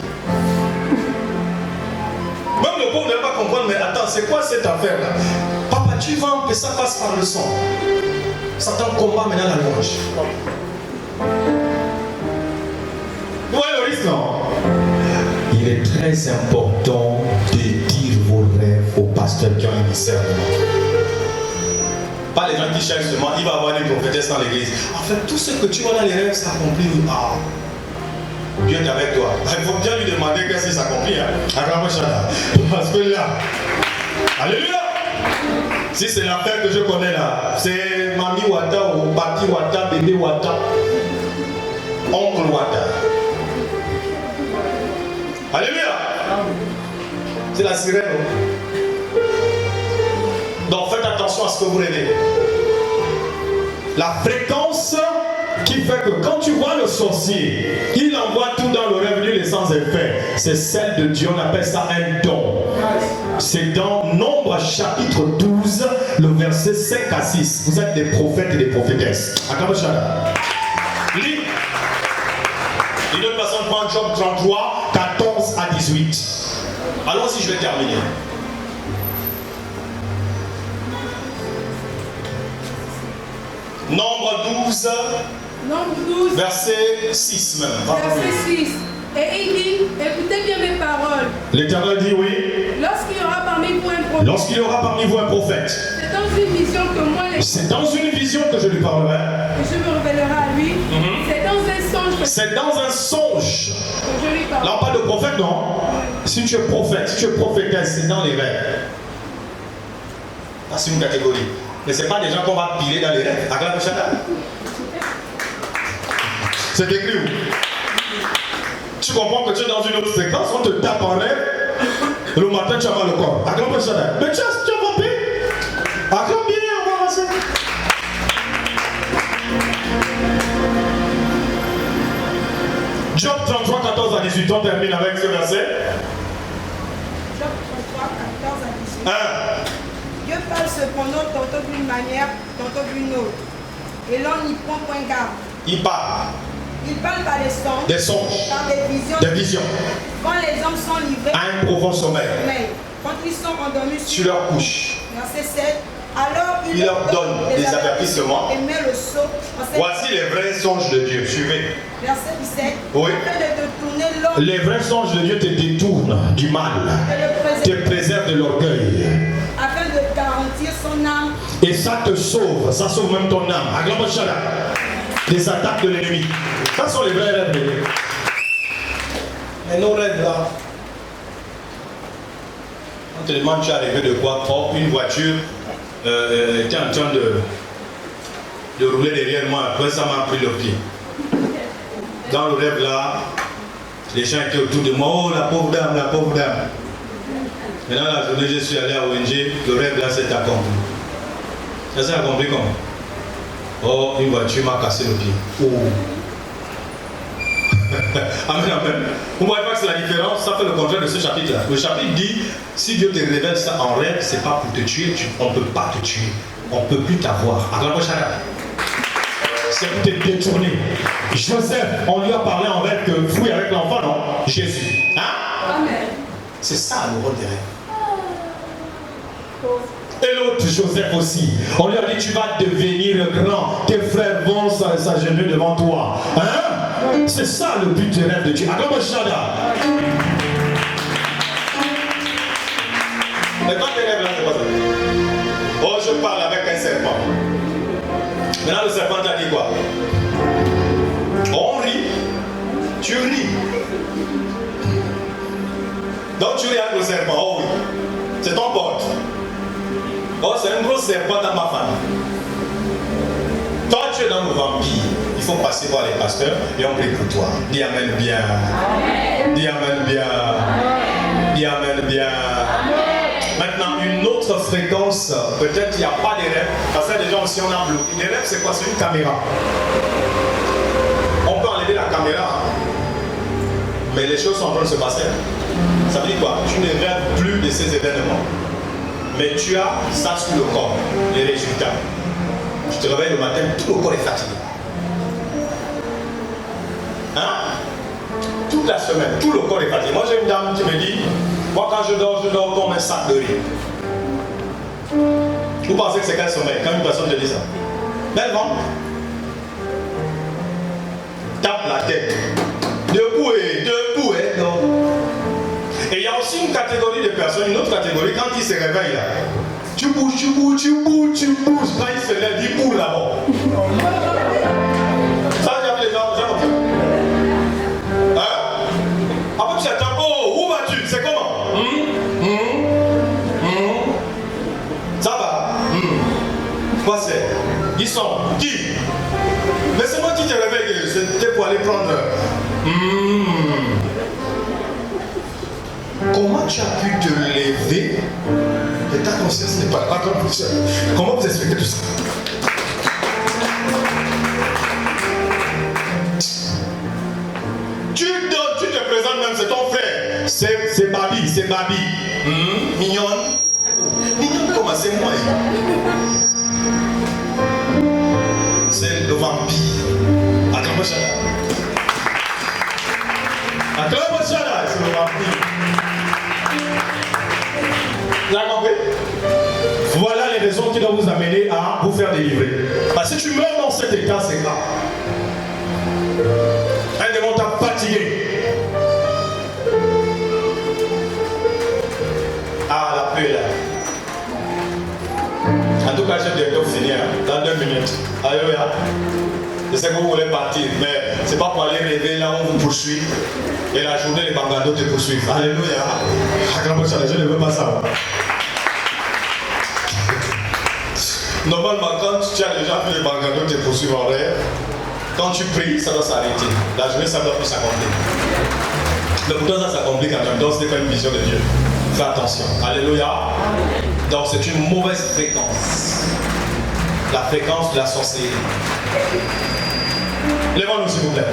S1: Même le pauvre ne va pas comprendre, mais attends, c'est quoi cette affaire-là? Papa, tu vampes et ça passe par le son. Satan combat maintenant la louange. Vous voyez le risque, non? Il est très important de dire vos rêves aux pasteurs qui ont un discernement. Pas les gens qui cherchent seulement, il va avoir des prophétesses dans l'église. En fait, tout ce que tu vois dans les rêves s'accomplit. Ah, Dieu est avec toi. Il faut bien lui demander qu'est-ce qui s'accomplit. Parce que là, alléluia. Si c'est l'affaire que je connais là, c'est Mami Wata ou Papi Wata, bébé Wata, oncle Wata. Alléluia. C'est la sirène. Donc faites attention à ce que vous rêvez. La fréquence qui fait que quand tu vois le sorcier, il envoie tout dans le rêve, lui, les sans effet. C'est celle de Dieu, on appelle ça un don. C'est dans Nombre chapitre 12, le verset 5 à 6. Vous êtes des prophètes et des prophétesses. Lis. Et de toute façon, prends Job 33, 14 à 18. Allons-y, je vais terminer. Nombre 12, verset 6 même.
S2: Verset 6. Et il dit, écoutez bien mes paroles.
S1: L'Éternel dit oui.
S2: Lorsqu'il y aura parmi vous un prophète.
S1: Lorsqu'il y aura parmi vous un prophète.
S2: C'est dans une vision que moi les...
S1: C'est dans une vision que je lui parlerai.
S2: Et je me révélerai à lui. C'est dans un songe que...
S1: C'est dans un songe.
S2: Que je lui parle.
S1: Là on parle de prophète, non? Si tu es prophète, si tu es prophétesse, c'est dans les rêves. C'est une catégorie. Mais ce n'est pas des gens qu'on va piler dans les rêves. C'est écrit où? Tu comprends que tu es dans une autre séquence, on te tape en rêve. Le matin, tu as mal au corps. Mais tu as vampé. Acclame bien, on va avancer. Job 33, 14 à 18. On termine avec ce verset.
S4: Job 33, 14 à 18. Dieu parle cependant tantôt d'une manière, tantôt d'une autre. Et l'on n'y prend point garde.
S1: Il parle.
S4: Il parle par des songes.
S1: Des songes.
S4: Par des visions.
S1: Des visions.
S4: Quand les hommes sont livrés
S1: à un profond sommeil.
S4: Quand ils sont endormis
S1: sur leur couche.
S4: Verset 7. Alors il
S1: leur donne des avertissements.
S4: Et met le sceau.
S1: Voici les vrais songes de Dieu. Suivez.
S4: Verset 17.
S1: Oui.
S4: Afin de te tourner l'homme.
S1: Les vrais songes de Dieu te détournent du mal. Te préservent de l'orgueil.
S4: Afin de garantir son âme.
S1: Et ça te sauve. Ça sauve même ton âme. Des attaques de l'ennemi. Ça sont les vrais rêves de Dieu. Mais nos rêves là. On te demande tu es arrivé de quoi? Oh, une voiture était en train de rouler derrière moi. Après ça m'a pris le pied. Dans le rêve là, les gens étaient autour de moi. Oh la pauvre dame, la pauvre dame. Maintenant la journée je suis allé à ONG, le rêve là s'est accompli. Ça s'est accompli comment? Oh, une voiture m'a cassé le pied. Oh. Amen, amen. Vous ne voyez pas que c'est la différence? Ça fait le contraire de ce chapitre-là. Le chapitre dit, si Dieu te révèle ça en rêve, c'est pas pour te tuer, on ne peut pas te tuer. On ne peut plus t'avoir. C'est pour te détourner. Joseph, on lui a parlé en rêve que fouille avec l'enfant, non? Jésus. Hein? Amen. C'est ça le rôle des rêves. Et l'autre Joseph aussi. On lui a dit tu vas devenir grand. Tes frères vont s'agenouiller devant toi. Hein? C'est ça le but des rêves de Dieu. Mais quand tes rêves là, c'est pas ça. Oh, je parle avec un serpent. Maintenant le serpent t'a dit quoi? On rit. Tu ris. Donc tu ris avec le serpent. Oh oui. C'est ton pote. Oh, c'est un gros serpent dans ma famille. Toi, tu es dans le vampire. Il faut passer voir les pasteurs et on prie pour toi. Dis amen bien. Dis amen bien. Dis amen bien. Maintenant, une autre fréquence, peut-être qu'il n'y a pas de rêves, parce que déjà aussi on a bloqué. Les rêves, c'est quoi? C'est une caméra. On peut enlever la caméra, mais les choses sont en train de se passer. Ça veut dire quoi? Tu ne rêves plus de ces événements, mais tu as ça sur le corps, les résultats. Tu te réveilles le matin, tout le corps est fatigué. Hein? Toute la semaine, tout le corps est fatigué. Moi j'ai une dame qui me dit, moi quand je dors comme un sac de riz. Vous pensez que c'est quel sommeil quand une personne te dit ça? Belle vente. Tape la tête. Debout et non. Et il y a aussi une catégorie de personnes, une autre catégorie, quand ils se réveillent là, tu bouges. Quand il se lève, il bouge là-bas. Ça, j'ai vu les gens comme ça. Hein? Après tu attends, oh, où vas-tu? C'est comment? Ça va? Quoi c'est? Ils sont qui? Mais c'est moi qui te réveille, c'était pour aller prendre. Comment tu as pu te lever et ta conscience n'est pas là? Comment vous expliquez tout ça? Tu te présentes même, c'est ton frère. C'est Babi. Mignonne. Mignonne comment? C'est moi. C'est le vampire. Acclamez ça là, c'est le vampire. Vous avez compris? Voilà les raisons qui doivent vous amener à vous faire délivrer. Parce que si tu meurs dans cet état, c'est grave. Un démon t'a fatigué. Ah, la pluie là. En tout cas, j'ai bientôt fini, dans 2 minutes. Alléluia. Je sais que vous voulez partir, mais c'est pas pour aller rêver là où on vous poursuit. Et la journée, les bangados te poursuivent. Alléluia. Je ne veux pas ça. Normalement, quand tu as déjà fait les bangados te poursuivre en rêve, quand tu pries, ça doit s'arrêter. La journée, ça doit plus s'accomplir. Mais pourtant, ça s'accomplit quand même. Donc, ce n'est pas une vision de Dieu. Fais attention. Alléluia. Donc, c'est une mauvaise fréquence. La fréquence de la sorcellerie. Lèvons-nous, s'il vous plaît.